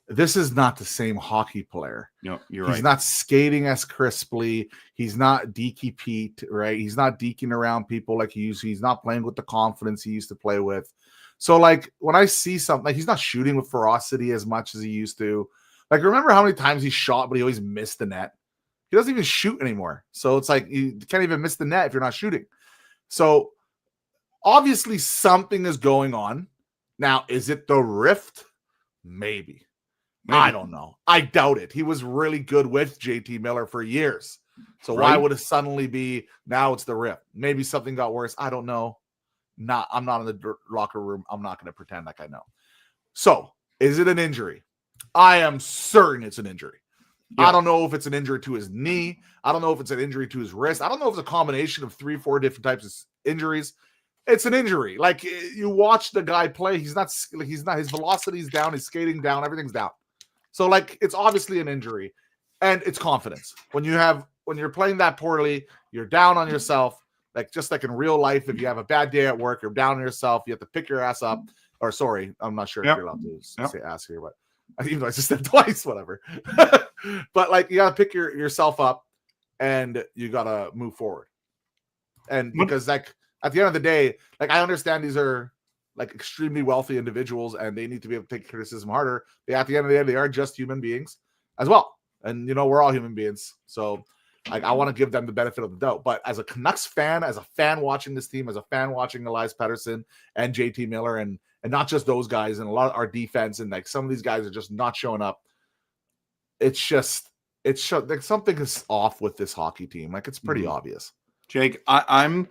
this is not the same hockey player. No, you're right. He's not skating as crisply. He's not Deaky Pete, right? He's not deking around people like he used to. He's not playing with the confidence he used to play with. So, like, when I see something, like, he's not shooting with ferocity as much as he used to. Like, remember how many times he shot, but he always missed the net? He doesn't even shoot anymore. So it's like you can't even miss the net if you're not shooting. So obviously something is going on. Now, is it the rift? Maybe. I don't know. I doubt it. He was really good with JT Miller for years. So why would it suddenly be now it's the rift? Maybe something got worse. I don't know. I'm not in the locker room. I'm not going to pretend like I know. So is it an injury? I am certain it's an injury. Yeah. I don't know if it's an injury to his knee. I don't know if it's an injury to his wrist. I don't know if it's a combination of 3-4 different types of injuries. It's an injury. Like, you watch the guy play. He's not, his velocity's down. His skating down. Everything's down. So, like, it's obviously an injury, and it's confidence. When you're playing that poorly, you're down on yourself. Like, just like in real life, if you have a bad day at work, you're down on yourself. You have to pick your ass up. Or sorry, I'm not sure if you're allowed to say ass here, but even though I just said twice, whatever. But like, you gotta pick yourself up, and you gotta move forward. And because like at the end of the day, like, I understand these are like extremely wealthy individuals, and they need to be able to take criticism harder. But at the end of the day, they are just human beings as well. And we're all human beings. So like, I want to give them the benefit of the doubt. But as a Canucks fan, as a fan watching this team, as a fan watching Elias Pettersson and JT Miller, and not just those guys, and a lot of our defense, and like some of these guys are just not showing up. It's like something is off with this hockey team. Like, it's pretty obvious. Jake, I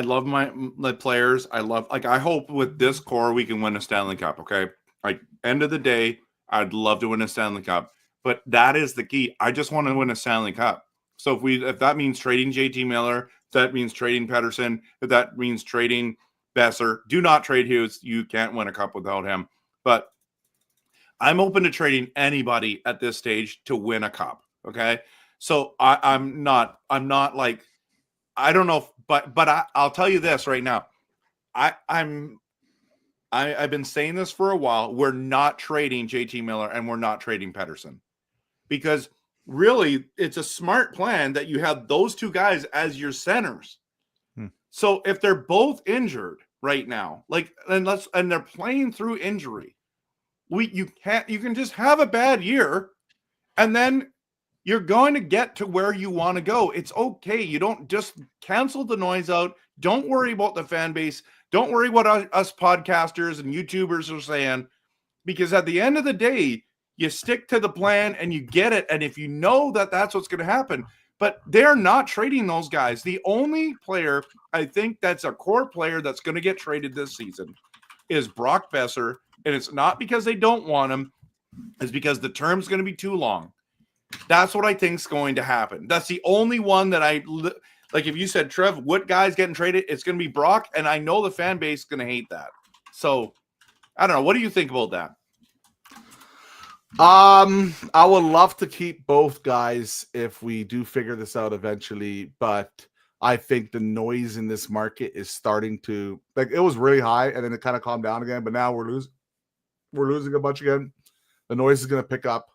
love my players. I hope with this core we can win a Stanley Cup. Okay, like, end of the day, I'd love to win a Stanley Cup, but that is the key. I just want to win a Stanley Cup. So if that means trading JT Miller, if that means trading Pettersson, if that means trading Besser, do not trade Hughes. You can't win a cup without him. But I'm open to trading anybody at this stage to win a cup. Okay, so I'm not like, I don't know, but I'll tell you this right now. I've been saying this for a while. We're not trading JT Miller, and we're not trading Pettersson, because really it's a smart plan that you have those two guys as your centers. So if they're both injured right now, like, and they're playing through injury, you can just have a bad year, and then you're going to get to where you want to go. It's okay. You don't just cancel the noise out. Don't worry about the fan base. Don't worry what us podcasters and YouTubers are saying, because at the end of the day, you stick to the plan and you get it. And if you know that that's what's going to happen, but they're not trading those guys. The only player I think that's a core player that's going to get traded this season is Brock Besser. And it's not because they don't want him. It's because the term's going to be too long. That's what I think is going to happen. That's the only one that like, if you said, Trev, what guy's getting traded? It's going to be Brock. And I know the fan base is going to hate that. So I don't know. What do you think about that? I would love to keep both guys if we do figure this out eventually, but I think the noise in this market is starting to, like, it was really high and then it kind of calmed down again, but now we're losing a bunch again. The noise is going to pick up.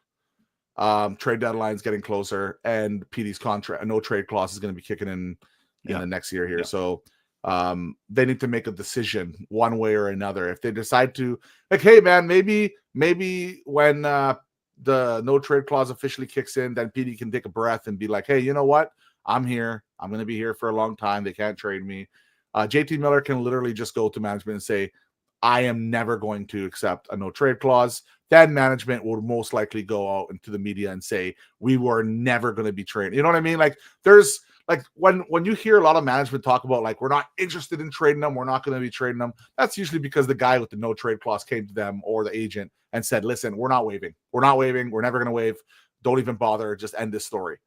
Trade deadline's getting closer, and PD's contract, a no trade clause, is going to be kicking in the next year here. So they need to make a decision one way or another. If they decide to, like, hey man, maybe when the no trade clause officially kicks in, then PD can take a breath and be like, hey, you know what? I'm here. I'm going to be here for a long time. They can't trade me. JT Miller can literally just go to management and say, I am never going to accept a no trade clause. Then management will most likely go out into the media and say, we were never going to be traded. You know what I mean? Like, there's like when you hear a lot of management talk about, like, we're not interested in trading them, we're not going to be trading them, that's usually because the guy with the no trade clause came to them or the agent and said, listen, we're not waiving. We're never going to waive. Don't even bother. Just end this story.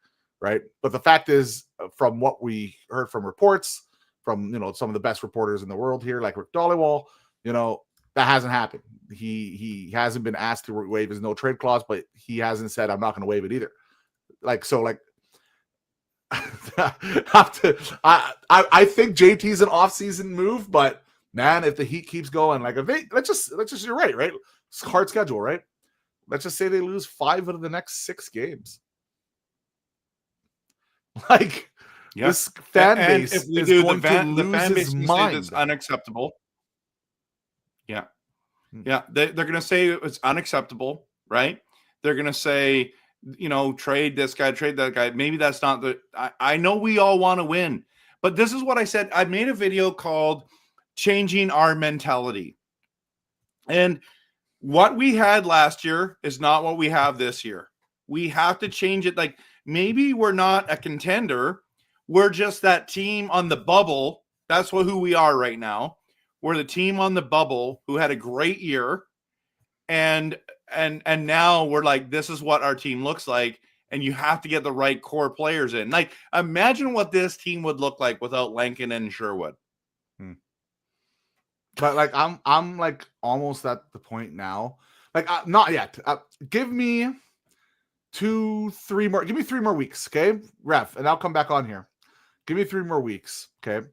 Right. But the fact is, from what we heard from reports from, some of the best reporters in the world here, like Rick Dollywall, that hasn't happened. He hasn't been asked to waive his no trade clause, but he hasn't said, I'm not going to waive it either. I think JT's an off-season move, but man, if the Heat keeps going, like, if they, let's just you're right? It's a hard schedule, right? Let's just say they lose 5 out of the next 6 games. Like, this fan base is going to lose his mind. It's unacceptable. Yeah. Yeah. They're going to say it's unacceptable, right? They're going to say, trade this guy, trade that guy. Maybe that's not I know we all want to win, but this is what I said. I made a video called Changing Our Mentality. And what we had last year is not what we have this year. We have to change it. Like, maybe we're not a contender. We're just that team on the bubble. That's who we are right now. We're the team on the bubble who had a great year. And now we're like, this is what our team looks like. And you have to get the right core players in. Like, imagine what this team would look like without Lankin and Sherwood. But like, I'm like almost at the point now. Like, not yet. Give me 2-3 more. Give me 3 more weeks, okay, Rev, and I'll come back on here. Give me 3 more weeks, okay.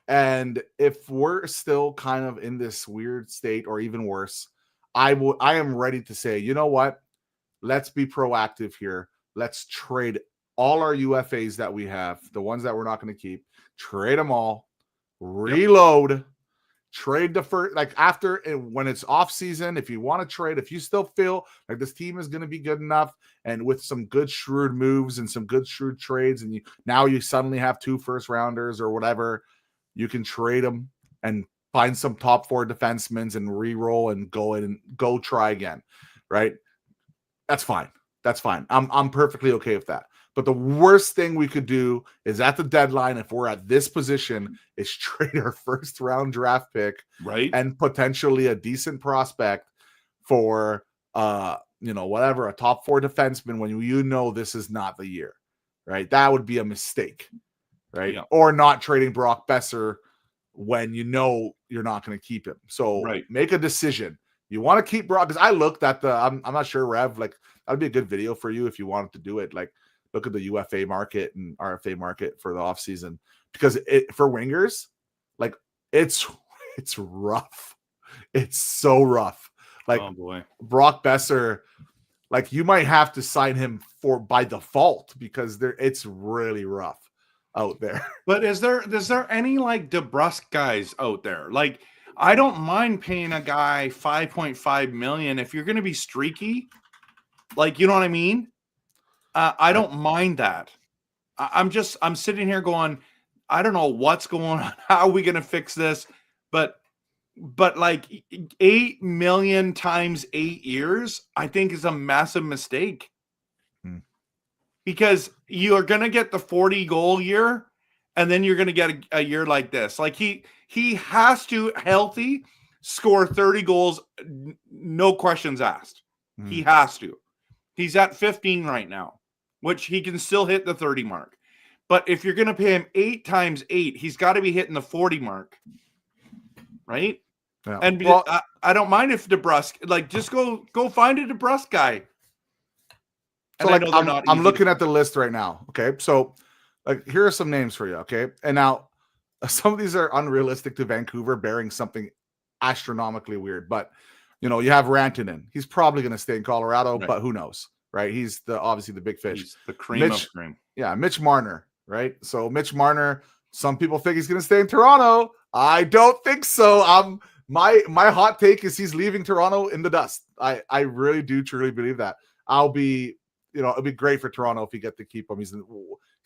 And if we're still kind of in this weird state, or even worse, I am ready to say, you know what? Let's be proactive here. Let's trade all our UFAs that we have, the ones that we're not going to keep. Trade them all. Reload. Trade the first, like, after, when it's off season, if you want to trade, if you still feel like this team is going to be good enough, and with some good shrewd moves and some good shrewd trades, and you suddenly have 2 first rounders or whatever, you can trade them and find some top 4 defensemen and re-roll and go try again, right? That's fine. I'm perfectly okay with that. But the worst thing we could do is, at the deadline, if we're at this position, is trade our first round draft pick, right, and potentially a decent prospect for whatever, a top 4 defenseman, when this is not the year, right? That would be a mistake, right? Yeah. Or not trading Brock Besser when you're not going to keep him. So Make a decision. You want to keep Brock, because I looked at I'm not sure, Rev, like, that'd be a good video for you if you wanted to do it. Like, look at the UFA market and RFA market for the offseason, because for wingers, like, it's rough. It's so rough. Like, oh boy, Brock Besser, like, you might have to sign him by default, because it's really rough out there. But is there any, like, DeBrusque guys out there? Like, I don't mind paying a guy $5.5 million if you're going to be streaky. Like, you know what I mean? I don't mind that. I'm sitting here going, I don't know what's going on. How are we going to fix this? But like, $8 million times 8 years, I think, is a massive mistake. Because you are going to get the 40 goal year, and then you're going to get a year like this. Like, he has to, healthy, score 30 goals, no questions asked. He has to. He's at 15 right now, which he can still hit the 30 mark. But if you're going to pay him 8 times 8, he's got to be hitting the 40 mark, right? Yeah. And I don't mind if DeBrusque, like, just go find a DeBrusque guy. So, like, I'm looking at the list right now. Okay, so Like, here are some names for you, okay? And now, some of these are unrealistic to Vancouver, bearing something astronomically weird. But, you know, you have Rantanen. He's probably going to stay in Colorado, Right. but who knows, right? He's obviously the big fish. He's the cream Mitch, of cream. Yeah, Mitch Marner, right? So Mitch Marner, some people think he's going to stay in Toronto. I don't think so. My hot take is he's leaving Toronto in the dust. I really do truly believe that. It'll be great for Toronto if you get to keep him. He's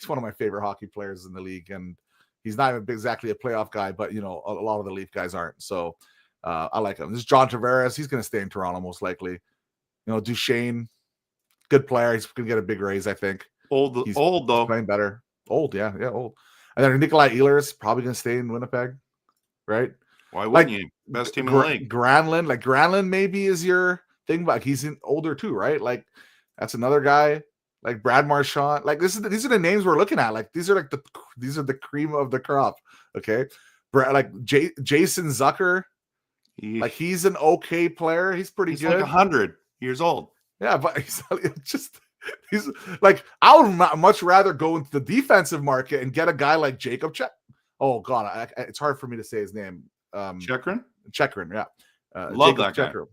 one of my favorite hockey players in the league, and he's not even exactly a playoff guy, but, you know, a lot of the Leaf guys aren't. So I like him. This is John Tavares. He's going to stay in Toronto most likely. You know, Duchesne, good player. He's going to get a big raise, I think. Old though. Playing better. Old, yeah, old. And then Nikolai Ehlers probably going to stay in Winnipeg, right? Why wouldn't you? Best team in the league. Granlund maybe is your thing, but he's older too, right? Like, that's another guy. Like Brad Marchand. Like, these are the names we're looking at. Like, these are the cream of the crop. Okay, Jason Zucker. Like, he's an okay player. He's pretty good. Like 100 years old. Yeah, but he's like, I would much rather go into the defensive market and get a guy like Jacob Check. Oh God, it's hard for me to say his name. Chekrin, yeah. Love Jacob that guy. Chekrin.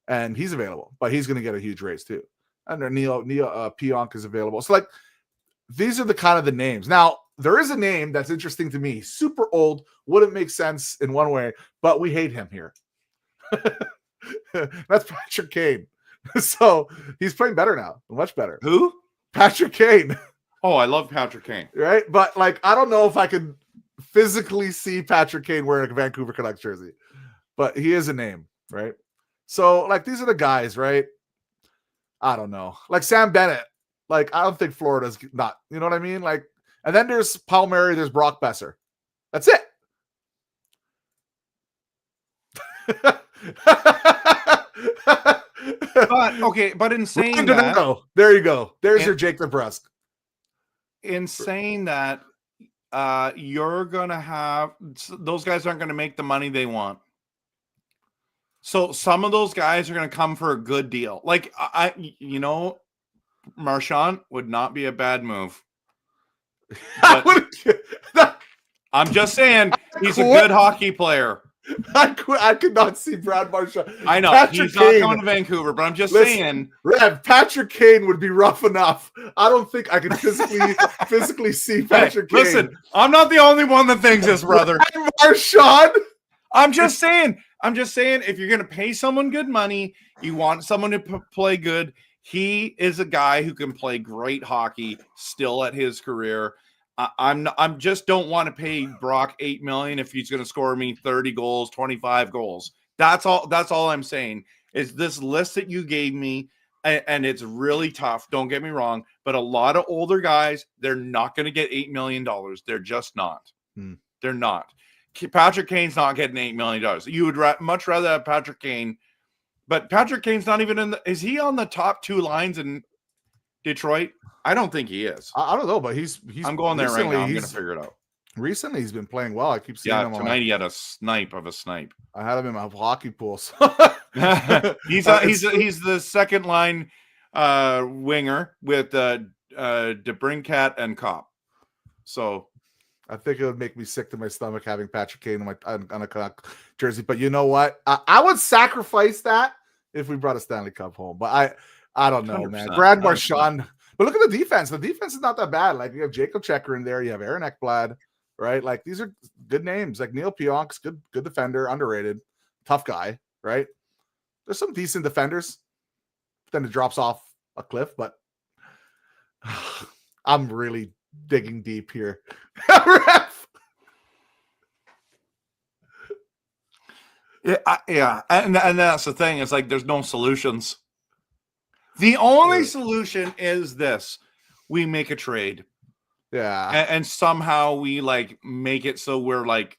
And he's available, but he's going to get a huge raise too. And Neil Pionk is available. So, like, these are the kind of the names. Now, there is a name that's interesting to me. Super old, wouldn't make sense in one way, but we hate him here. That's Patrick Kane. So he's playing better now, much better. Who? Patrick Kane. Oh, I love Patrick Kane. Right? But, like, I don't know if I could physically see Patrick Kane wearing a Vancouver Canucks jersey, but he is a name, right? So, like, these are the guys, right? I don't know. Like Sam Bennett. Like, I don't think Florida's not, you know what I mean? Like, and then there's Palmieri, there's Brock Besser. That's it. But in saying that, there you go. There's your Jake DeBrusk. In saying that, you're gonna have those guys aren't gonna make the money they want. So some of those guys are gonna come for a good deal. Like, Marchand would not be a bad move. I'm just saying he's a good hockey player. I could not see Brad Marchand. I know he's not going to Vancouver, but I'm just saying. Rev, Patrick Kane would be rough enough. I don't think I could physically see Patrick Kane. Listen, I'm not the only one that thinks this, brother. Brad Marchand. I'm just saying, if you're going to pay someone good money, you want someone to play good. He is a guy who can play great hockey still at his career. I'm just don't want to pay Brock $8 million if he's going to score me 30 goals, 25 goals. That's all I'm saying is this list that you gave me, and it's really tough. Don't get me wrong, but a lot of older guys, they're not going to get $8 million. They're just not. They're not. Patrick Kane's not getting $8 million. You would much rather have Patrick Kane, but Patrick Kane's not even is he on the top two lines in Detroit? I don't think he is. I don't know, but he's. I'm going there right now. I'm going to figure it out. Recently, he's been playing well. I keep seeing him. Tonight he had a snipe of a snipe. I had him in my hockey pools. He's the second line winger with DeBrincat and Kopp. So I think it would make me sick to my stomach having Patrick Kane on a Canuck jersey. But you know what? I would sacrifice that if we brought a Stanley Cup home. But I don't know, man. Brad Marchand. But look at the defense. The defense is not that bad. Like, you have Jacob Checker in there. You have Aaron Ekblad, right? Like, these are good names. Like, Neil Pionk's good defender, underrated, tough guy, right? There's some decent defenders. Then it drops off a cliff, but I'm really digging deep here. Yeah. And that's the thing. It's like there's no solutions. The only solution is this. We make a trade. Yeah. And somehow we like make it so we're like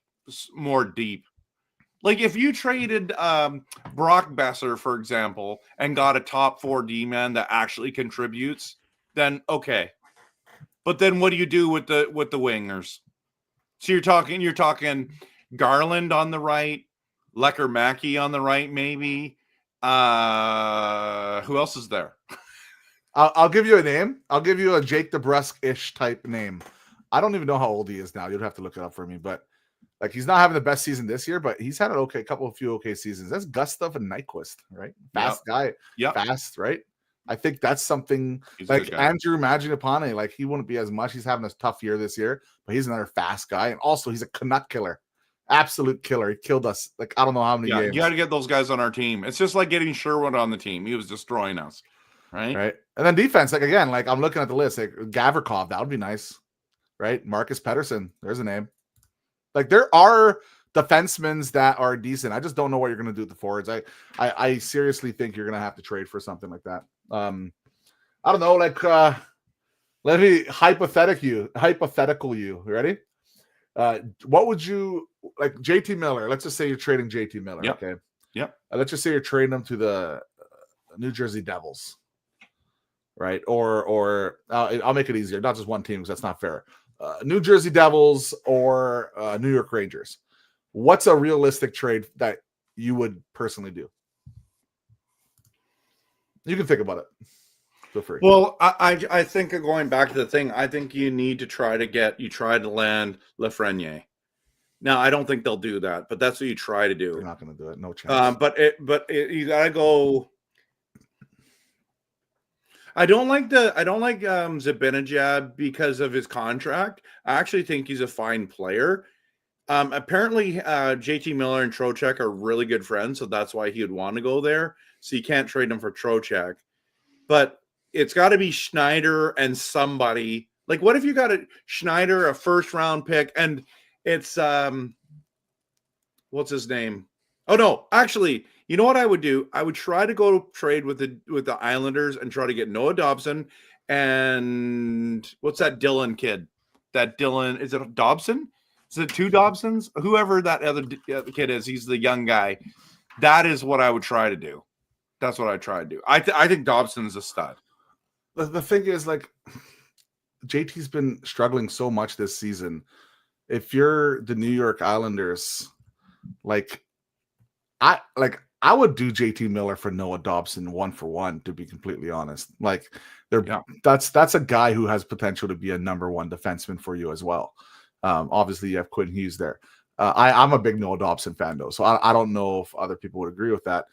more deep. Like if you traded Brock Besser, for example, and got a top 4 D-man that actually contributes, then okay. But then what do you do with the wingers? So you're talking Garland on the right, Lecker Mackey on the right, maybe. Who else is there? I'll give you a name. I'll give you a Jake DeBrusk-ish type name. I don't even know how old he is now. You'd have to look it up for me, but like he's not having the best season this year, but he's had a few okay seasons. That's Gustav and Nyquist, right? Fast guy, fast, right? I think that's something like Andrew Mangiapane. Like he wouldn't be as much. He's having a tough year this year, but he's another fast guy, and also he's a Canuck killer, absolute killer. He killed us. Like I don't know how many games. You got to get those guys on our team. It's just like getting Sherwood on the team. He was destroying us, right? Right, and then defense. Like again, like I'm looking at the list. Like Gavrikov, that would be nice, right? Marcus Pettersson, there's a name. Like there are defensemen that are decent. I just don't know what you're going to do with the forwards. I seriously think you're going to have to trade for something like that. I don't know. Like let me hypothetical you. Ready? What would you like? JT Miller. Let's just say you're trading JT Miller. Yep. Okay. Yep. Let's just say you're trading him to the New Jersey Devils. Right. Or I'll make it easier. Not just one team because that's not fair. New Jersey Devils or New York Rangers. What's a realistic trade that you would personally do? You can think about it. Feel free. Well, I think going back to the thing, I think you need to try to land Lafreniere. Now, I don't think they'll do that, but that's what you try to do. They're not going to do it. No chance. But you gotta go. I don't like Zibanejad because of his contract. I actually think he's a fine player. Apparently, JT Miller and Trocheck are really good friends, so that's why he would want to go there. So you can't trade him for Trocheck. But it's got to be Schneider and somebody. Like, what if you got a Schneider, a first-round pick, and it's what's his name? Oh no, actually, you know what I would do? I would try to go trade with the Islanders and try to get Noah Dobson and what's that Dylan kid? That Dylan, is it Dobson? Is it two Dobsons? Whoever that other kid is, he's the young guy. That is what I would try to do. That's what I try to do. I think Dobson's a stud. The thing is, like, JT's been struggling so much this season. If you're the New York Islanders, I would do JT Miller for Noah Dobson 1-for-1, to be completely honest. Like that's a guy who has potential to be a number one defenseman for you as well. Obviously you have Quinn Hughes there. I'm a big Noah Dobson fan though, so I don't know if other people would agree with that.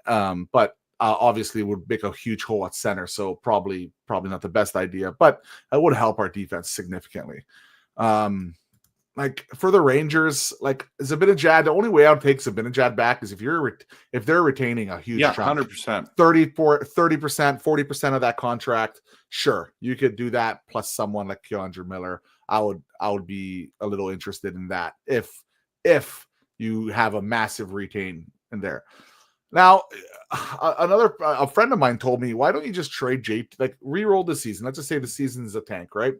But obviously would make a huge hole at center, so probably not the best idea, but it would help our defense significantly. Like for the Rangers, like Zibanejad, the only way I would take Zibanejad back is if they're retaining a huge chunk, 100%, 30%, 40% of that contract. Sure, you could do that plus someone like Keandre Miller. I would be a little interested in that if you have a massive retain in there. Now, a friend of mine told me, why don't you just trade JT, like re-roll the season? Let's just say the season's a tank, right?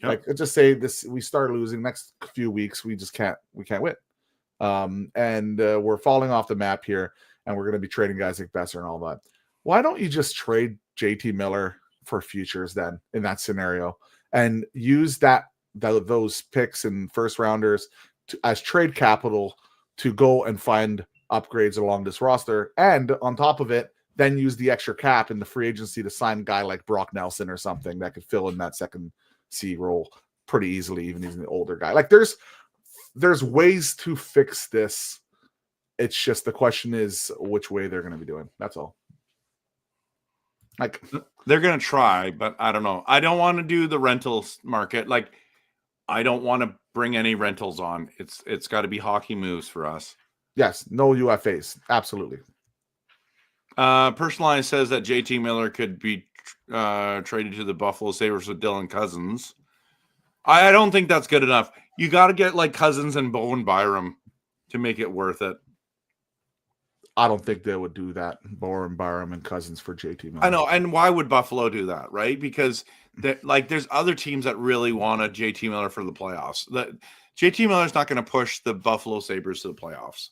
Yep. Like, let's just say we start losing next few weeks. We can't win. And we're falling off the map here, and we're going to be trading guys like Besser and all that. Why don't you just trade JT Miller for futures then in that scenario and use those picks and first rounders as trade capital to go and find upgrades along this roster, and on top of it, then use the extra cap in the free agency to sign a guy like Brock Nelson or something that could fill in that second C role pretty easily, even he's an older guy. Like there's ways to fix this. It's just the question is which way they're going to be doing. That's all. Like they're going to try, but I don't know. I don't want to do the rentals market. Like I don't want to bring any rentals on. It's got to be hockey moves for us. Yes, no UFAs. Absolutely. Personalized says that JT Miller could be traded to the Buffalo Sabres with Dylan Cousins. I don't think that's good enough. You got to get like Cousins and Bowen Byram to make it worth it. I don't think they would do that. Bowen Byram and Cousins for JT Miller. I know. And why would Buffalo do that, right? Because there's other teams that really want a JT Miller for the playoffs. JT Miller's not going to push the Buffalo Sabres to the playoffs.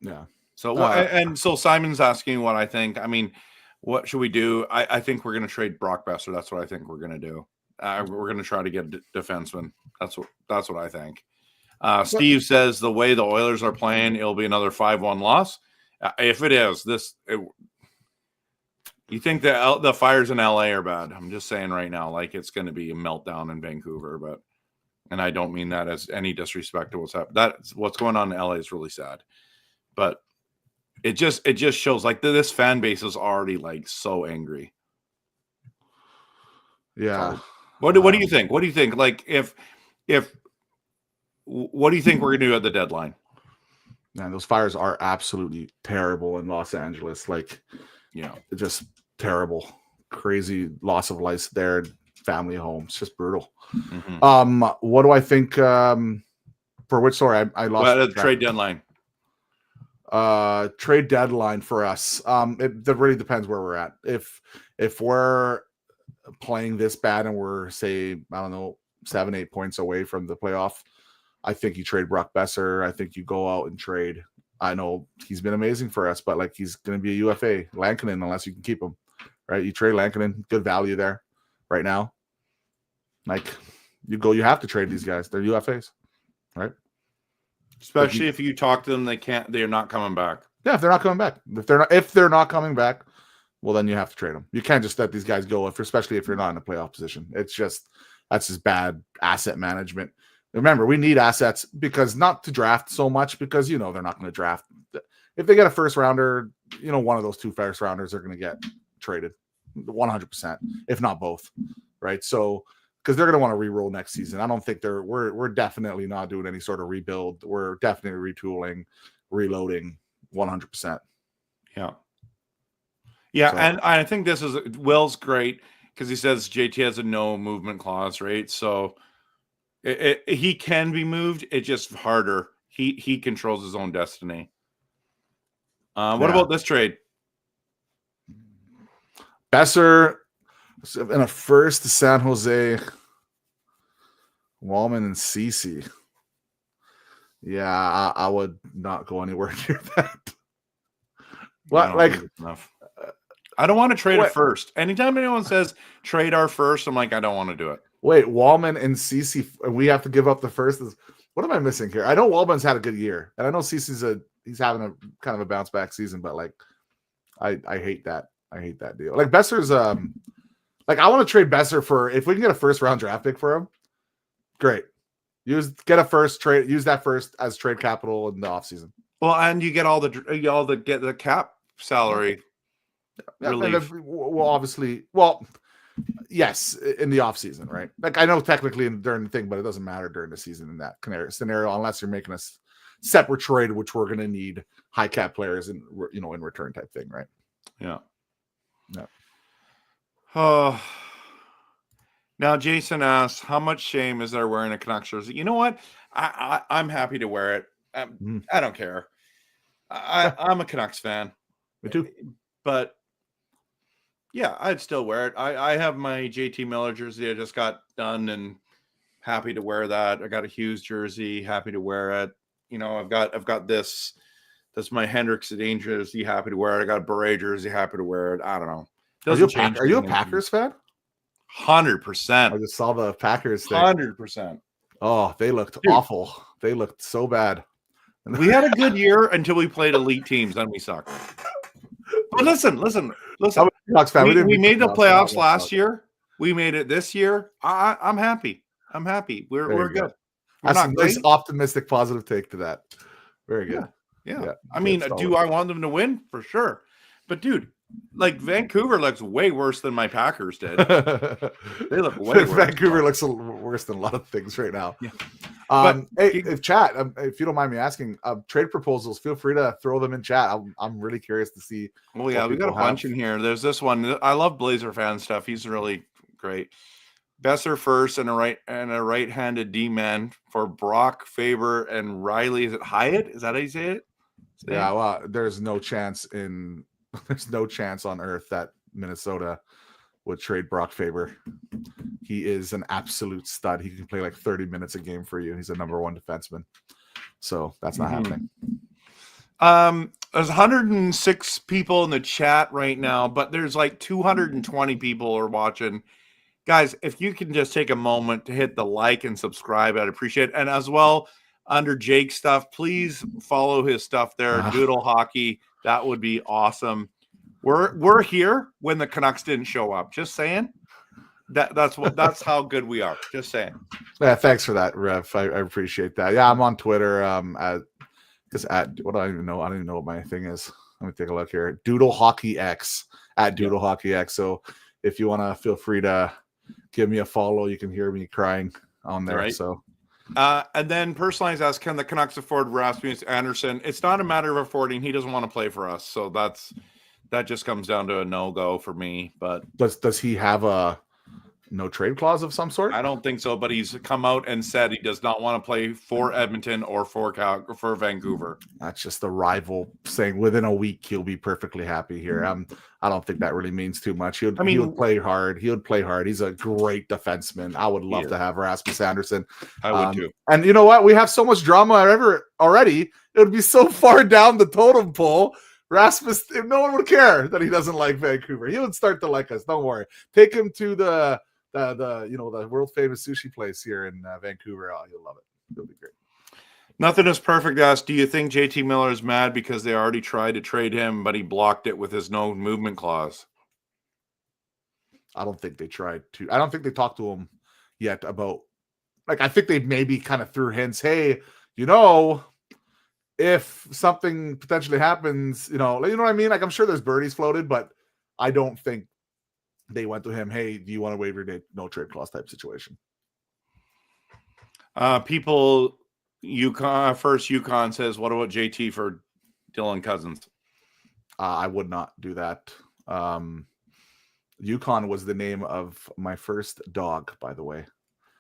Yeah. So Simon's asking what I think. I mean, what should we do? I think we're going to trade Brock Besser. That's what I think we're going to do. We're going to try to get a defenseman. That's what I think. Steve says the way the Oilers are playing, it'll be another 5-1 loss. If it is, You think the fires in LA are bad? I'm just saying right now, like it's going to be a meltdown in Vancouver, and I don't mean that as any disrespect to what's happening. That's what's going on in LA is really sad, but it just shows like this fan base is already like so angry. Yeah. So, what do you think? What do you think? Like if what do you think we're going to do at the deadline? Man, those fires are absolutely terrible in Los Angeles. Like, just terrible, crazy loss of life there, family homes, just brutal. Mm-hmm. What do I think? For which story I lost? The trade deadline. Trade deadline for us. That really depends where we're at. If we're playing this bad and we're, say, I don't know, 7-8 points away from the playoff, I think you trade Brock Besser. I think you go out and trade. I know he's been amazing for us, but like he's going to be a UFA. Lankinen, unless you can keep him, right? You trade Lankinen, good value there right now. Like you have to trade these guys. They're UFAs, right? Especially if you talk to them, they're not coming back. Yeah, if they're not coming back. If they're not coming back, well, then you have to trade them. You can't just let these guys go, especially if you're not in a playoff position. That's just bad asset management. Remember, we need assets because not to draft so much because they're not going to draft. If they get a first rounder, one of those 2 first rounders are going to get traded 100%, if not both, right? So because they're going to want to re-roll next season. I don't think we're definitely not doing any sort of rebuild. We're definitely retooling, reloading 100%. Yeah. So. And I think this is Will's great because he says JT has a no movement clause, right? So he can be moved. It's just harder. He controls his own destiny. What about this trade? Besser in a first to San Jose, Wallman and Cece. Yeah, I would not go anywhere near that. What enough. I don't want to trade it first. Anytime anyone says trade our first, I'm like, I don't want to do it. Wait, Wallman and Cece, we have to give up the first. What am I missing here? I know Wallman's had a good year, and I know Cece's he's having a kind of a bounce back season, but like, I hate that. I hate that deal. Like Besser's, like I want to trade Besser for if we can get a first round draft pick for him. Great, get a first trade. Use that first as trade capital in the offseason. Well, and you get all the cap salary. Yes, in the offseason, right? Like I know technically during the thing, but it doesn't matter during the season in that scenario unless you're making a separate trade, which we're going to need high cap players in return type thing, right? Yeah. Yeah. Now Jason asks, how much shame is there wearing a Canucks jersey? You know what? I'm happy to wear it. I don't care. I'm a Canucks fan. Me too. But yeah, I'd still wear it. I have my JT Miller jersey. I just got done and happy to wear that. I got a Hughes jersey, happy to wear it. I've got this. That's my Hendricks Sedin jersey, happy to wear it. I got a Beret jersey, happy to wear it. I don't know. Are you a Packers fan? 100%. I just saw the Packers thing. 100%. Oh, they looked awful. They looked so bad. We had a good year until we played elite teams, then we sucked. But listen. We made the playoffs last year. We made it this year. I'm happy. We're good. That's a nice, optimistic, positive take to that. Very good. Yeah. I mean, do I want them to win? For sure. But dude, like Vancouver looks way worse than my Packers did. They look way worse. Vancouver looks worse than a lot of things right now. Yeah. If chat, if you don't mind me asking, trade proposals, feel free to throw them in chat. I'm really curious to see. Well, yeah, we got a bunch in here. There's this one. I love Blazer fan stuff. He's really great. Besser first and a right-handed D-man for Brock, Faber, and Riley. Is it Hyatt? Is that how you say it? Yeah, well, there's no chance on earth that Minnesota would trade Brock Faber. He is an absolute stud. He can play like 30 minutes a game for you. He's a number 1 defenseman. So that's not happening. There's 106 people in the chat right now, but there's like 220 people are watching. Guys, if you can just take a moment to hit the like and subscribe, I'd appreciate it. And as well, under Jake's stuff, please follow his stuff there, Doodle Hockey. That would be awesome. We're here when the Canucks didn't show up. Just saying. That's how good we are. Just saying. Yeah, thanks for that, Rev. I appreciate that. Yeah, I'm on Twitter. At what do I even know? I don't even know what my thing is. Let me take a look here. Doodle Hockey X at Doodle Hockey X. So if you want to, feel free to give me a follow. You can hear me crying on there. Right. So. And then Personalized asks, can the Canucks afford Rasmus Andersson? It's not a matter of affording. He doesn't want to play for us. So that just comes down to a no-go for me. But does he have a no trade clause of some sort? I don't think so, but he's come out and said he does not want to play for Edmonton or for Vancouver. That's just the rival saying within a week he'll be perfectly happy here. I don't think that really means too much. He would play hard. He would play hard. He's a great defenseman. I would love to have Rasmus Andersson. I would too. And you know what? We have so much drama already. It would be so far down the totem pole. Rasmus, no one would care that he doesn't like Vancouver. He would start to like us. Don't worry. Take him to the world famous sushi place here in Vancouver. Oh, you'll love it. It'll be great. Nothing is perfect. Asked, do you think JT Miller is mad because they already tried to trade him, but he blocked it with his no movement clause? I don't think they tried to. I don't think they talked to him yet about. Like, I think they maybe kind of threw hints. Hey, if something potentially happens, you know what I mean. Like, I'm sure there's birdies floated, but I don't think they went to him, hey, do you want to waive your no trade clause type situation? Yukon says, what about JT for Dylan Cousins? I would not do that. Yukon was the name of my first dog, by the way.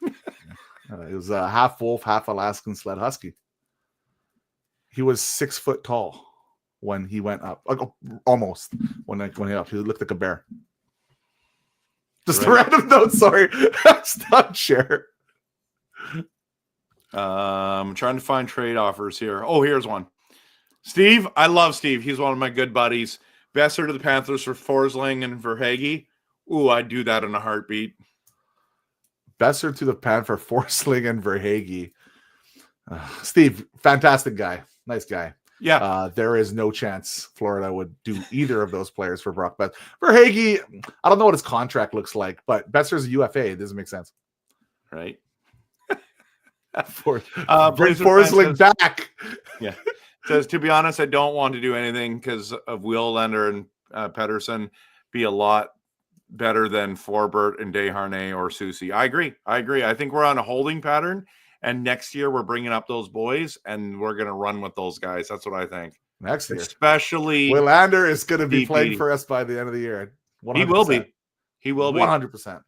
It was a half wolf, half Alaskan sled husky. He was 6 foot tall when he went up, like almost when he went up. He looked like a bear. Just a random note. Sorry, stop share. I'm trying to find trade offers here. Oh, here's one. Steve, I love Steve. He's one of my good buddies. Besser to the Panthers for Forsling and Verhaeghe. Ooh, I'd do that in a heartbeat. Besser to the Pan for Forsling and Verhaeghe. Steve, fantastic guy. Nice guy. Yeah. There is no chance Florida would do either of those players for Brock Besser. Verhaeghe, I don't know what his contract looks like, but Besser's a UFA. It doesn't make sense. Right. Bring Forsling back. Yeah. Says, to be honest, I don't want to do anything because of Willander and Pedersen be a lot better than Forbert and Desharnais or Soucy. I agree. I think we're on a holding pattern. And next year we're bringing up those boys and we're going to run with those guys. That's what I think. Next year. Especially Willander is going to be playing for us by the end of the year. 100%. He will be. He will be. 100%.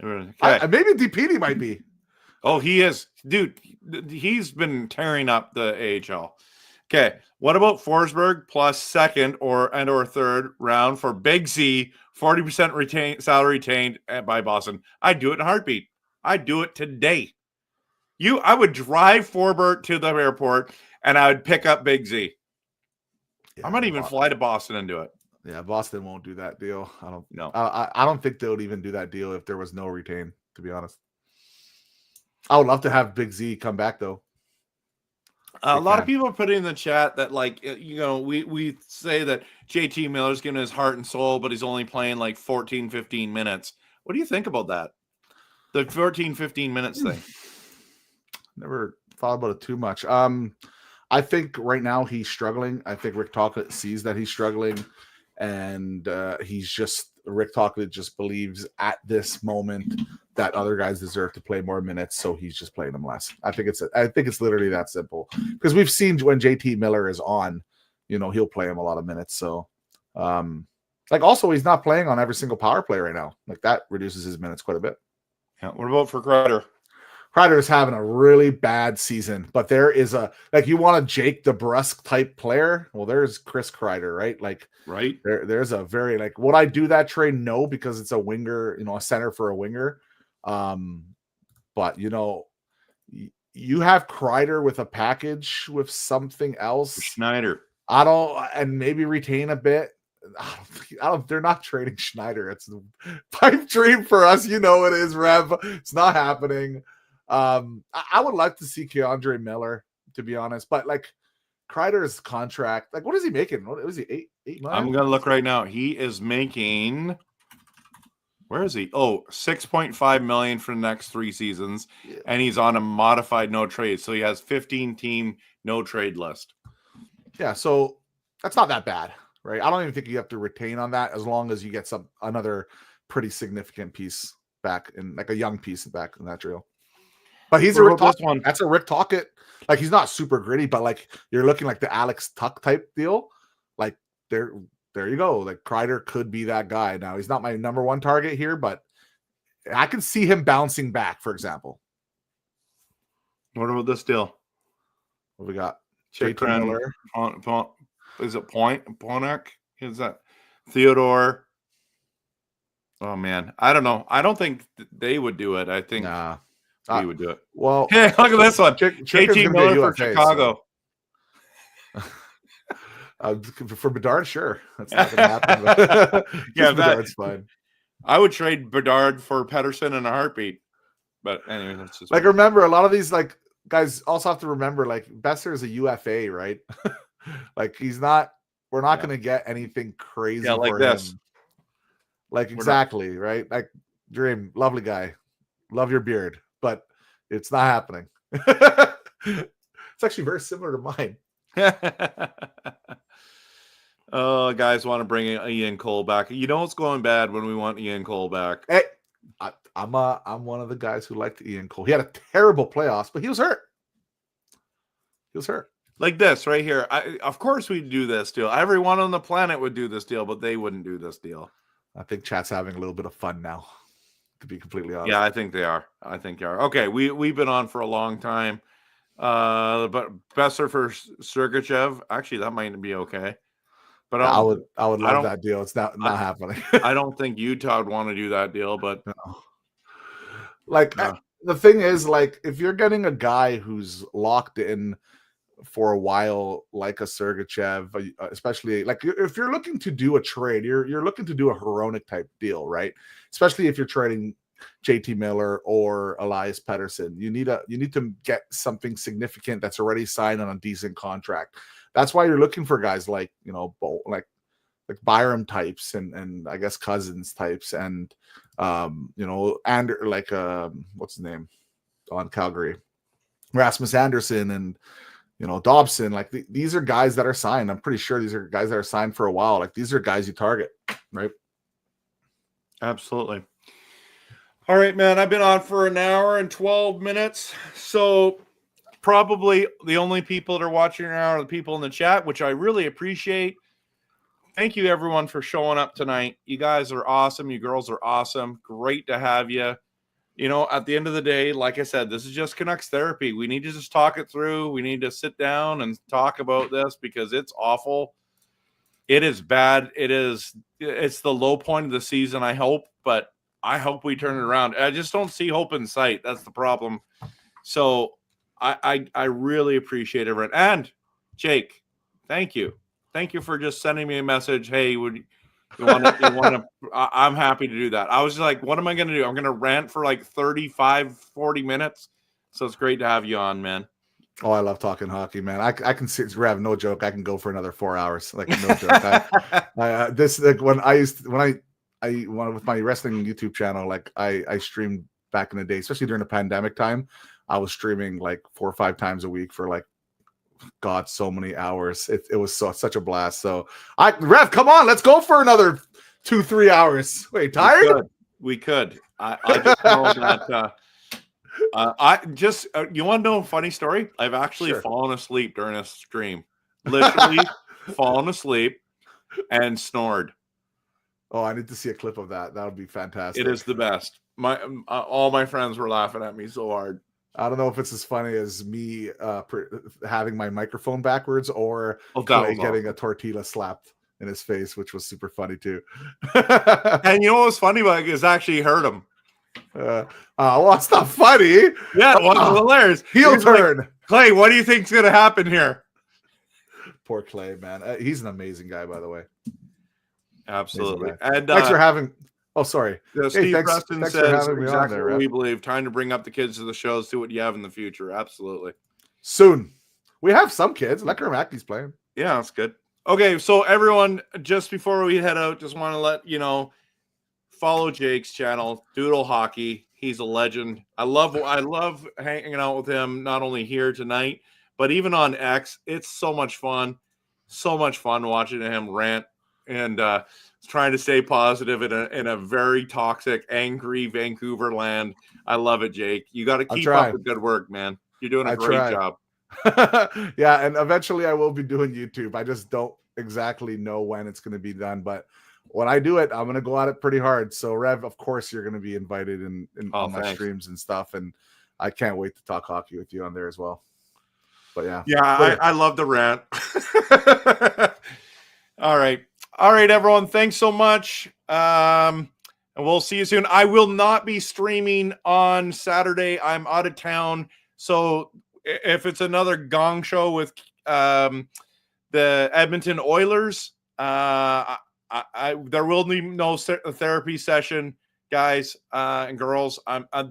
Okay. Maybe DPD might be. Oh, he is. Dude, he's been tearing up the AHL. Okay. What about Forsberg plus second or third round for Big Z, 40% salary retained by Boston? I'd do it in a heartbeat. I'd do it today. I would drive Forbert to the airport and I would pick up Big Z. Yeah, I might even fly to Boston and do it. Yeah, Boston won't do that deal. I don't know. I don't think they would even do that deal if there was no retain, to be honest. I would love to have Big Z come back, though. A lot of people put in the chat that, like, we say that JT Miller's giving his heart and soul, but he's only playing like 14, 15 minutes. What do you think about that? The 14, 15 minutes thing. Never thought about it too much. I think right now he's struggling. I think Rick Tocchet sees that he's struggling, and Rick Tocchet just believes at this moment that other guys deserve to play more minutes, so he's just playing them less. I think it's literally that simple. Because we've seen when JT Miller is on, he'll play him a lot of minutes. So, also he's not playing on every single power play right now. Like, that reduces his minutes quite a bit. Yeah. What about for Kreider? Kreider is having a really bad season, but there is you want a Jake DeBrusk type player. Well, there's Chris Kreider, right? Right. There's a very would I do that trade? No, because it's a winger, a center for a winger. But you have Kreider with a package with something else. Schneider. And maybe retain a bit. They're not trading Schneider. It's the pipe dream for us. It is, Rev. It's not happening. I would like to see Keandre Miller, to be honest, but Kreider's contract, like, what is he making? What was he, $8 million? I'm gonna look right now. He is making. Where is he? Oh, $6.5 million for the next 3 seasons, and he's on a modified no trade. So he has 15-team no trade list. Yeah, so that's not that bad, right? I don't even think you have to retain on that as long as you get another pretty significant piece back, in like a young piece back in that drill. But he's a Rick Tocchet. That's a Rick Tocchet. Like, he's not super gritty, but like you're looking like the Alex Tuck type deal. Like, there you go. Like, Kreider could be that guy. Now, he's not my number 1 target here, but I can see him bouncing back, for example. What about this deal? What we got? JT Miller. Is it Ponak? Is that Theodore? Oh, man. I don't know. I don't think they would do it. I think we would do it. Well, hey, look at this one. JT Miller for Chicago. So. For Bedard, sure. That's not going to happen. But yeah, Bedard's fine. I would trade Bedard for Pettersson in a heartbeat. But anyway, that's just like, remember, a lot of these like guys also have to remember, like, Besser is a UFA, right? Like, we're not going to get anything crazy like for this. him. Like, exactly, right? Like, Dream, lovely guy. Love your beard, but it's not happening. It's actually very similar to mine. Oh, guys want to bring Ian Cole back. You know what's going bad when we want Ian Cole back. Hey, I'm one of the guys who liked Ian Cole. He had a terrible playoffs, but he was hurt. Like this right here. Of course we'd do this deal. Everyone on the planet would do this deal, but they wouldn't do this deal. I think chat's having a little bit of fun now, to be completely honest. Yeah, I think they are. Okay, we've been on for a long time. But Besser for Sergachev, actually that might be okay. But I would love that deal. It's not happening. I don't think Utah would want to do that deal, but the thing is, like, if you're getting a guy who's locked in for a while, like a Sergachev, especially like if you're looking to do a trade, you're looking to do a Hronek type deal, right? Especially if you're trading JT Miller or Elias Pettersson, you need to get something significant that's already signed on a decent contract. That's why you're looking for guys like, you know, like Byram types and I guess Cousins types and you know, and like what's his name on Calgary, Rasmus Anderson and, you know, Dobson. Like these are guys that are signed. I'm pretty sure these are guys that are signed for a while. Like these are guys you target, right? Absolutely. All right, man. I've been on for an hour and 12 minutes. So probably the only people that are watching now are the people in the chat, which I really appreciate. Thank you, everyone, for showing up tonight. You guys are awesome. You girls are awesome. Great to have you. You know, at the end of the day, like I said, this is just Canucks therapy. We need to just talk it through. We need to sit down and talk about this because it's awful. It is bad. It's the low point of the season, I hope, but I hope we turn it around. I just don't see hope in sight. That's the problem. So I really appreciate it. And Jake, thank you. Thank you for just sending me a message. Hey, you want to, I'm happy to do that. I was just like, what am I going to do? I'm going to rant for like 35, 40 minutes. So it's great to have you on, man. Oh, I love talking hockey, man. I can sit, Rev, no joke. I can go for another 4 hours. Like, no joke. When with my wrestling YouTube channel, like I streamed back in the day, especially during the pandemic time, I was streaming like 4 or 5 times a week for like, God, so many hours. It was such a blast. So Rev, come on, let's go for another 2-3 hours. Wait, tired? We could. I just know that you want to know a funny story? I've actually fallen asleep during a stream. Literally fallen asleep and snored. Oh, I need to see a clip of that. That would be fantastic. It is the best. All my friends were laughing at me so hard. I don't know if it's as funny as me having my microphone backwards or Clay getting a tortilla slapped in his face, which was super funny too. And you know what was funny about it is actually hurt him. Well, it's not funny. Yeah, it was hilarious. Heel turn. Like, Clay, what do you think's going to happen here? Poor Clay, man. He's an amazing guy, by the way. Absolutely. And thanks for having. Oh, sorry. Steve Preston says exactly what we believe. Time to bring up the kids to the shows, see what you have in the future. Absolutely. Soon. We have some kids. Lekker playing. Yeah, that's good. Okay, so everyone, just before we head out, just want to let you know, follow Jake's channel, Doodle Hockey. He's a legend. I love hanging out with him, not only here tonight, but even on X. It's so much fun. So much fun watching him rant and trying to stay positive in a very toxic, angry Vancouver land. I love it, Jake. You got to keep up the good work, man. You're doing a great job. Yeah, and eventually I will be doing YouTube. I just don't exactly know when it's going to be done, but when I do it, I'm going to go at it pretty hard. So Rev, of course you're going to be invited in on my streams and stuff, and I can't wait to talk hockey with you on there as well. But yeah, I love the rant. All right, everyone, thanks so much, and we'll see you soon. I will not be streaming on Saturday. I'm out of town, so if it's another gong show with the Edmonton Oilers, there will be no therapy session, guys and girls.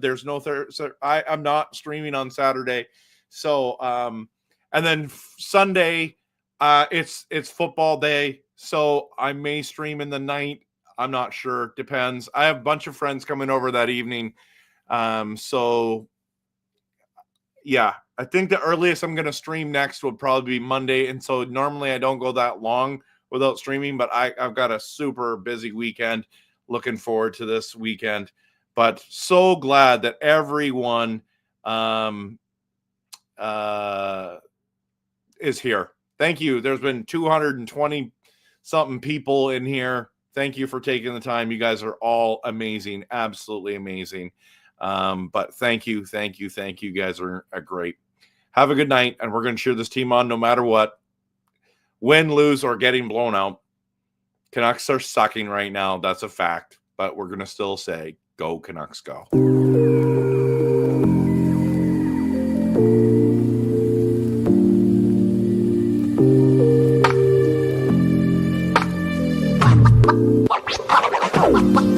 There's no I'm not streaming on Saturday. So and then Sunday, it's football day, so I may stream in the night. I'm not sure. Depends. I have a bunch of friends coming over that evening. So yeah, I think the earliest I'm going to stream next would probably be Monday. And so normally I don't go that long without streaming, but I've got a super busy weekend. Looking forward to this weekend, but so glad that everyone is here. Thank you. There's been 220 something people in here. Thank you for taking the time. You guys are all amazing. Absolutely amazing. But thank you. You guys are great. Have a good night, and we're going to cheer this team on no matter what. Win, lose, or getting blown out. Canucks are sucking right now. That's a fact. But we're going to still say, go Canucks, go. What?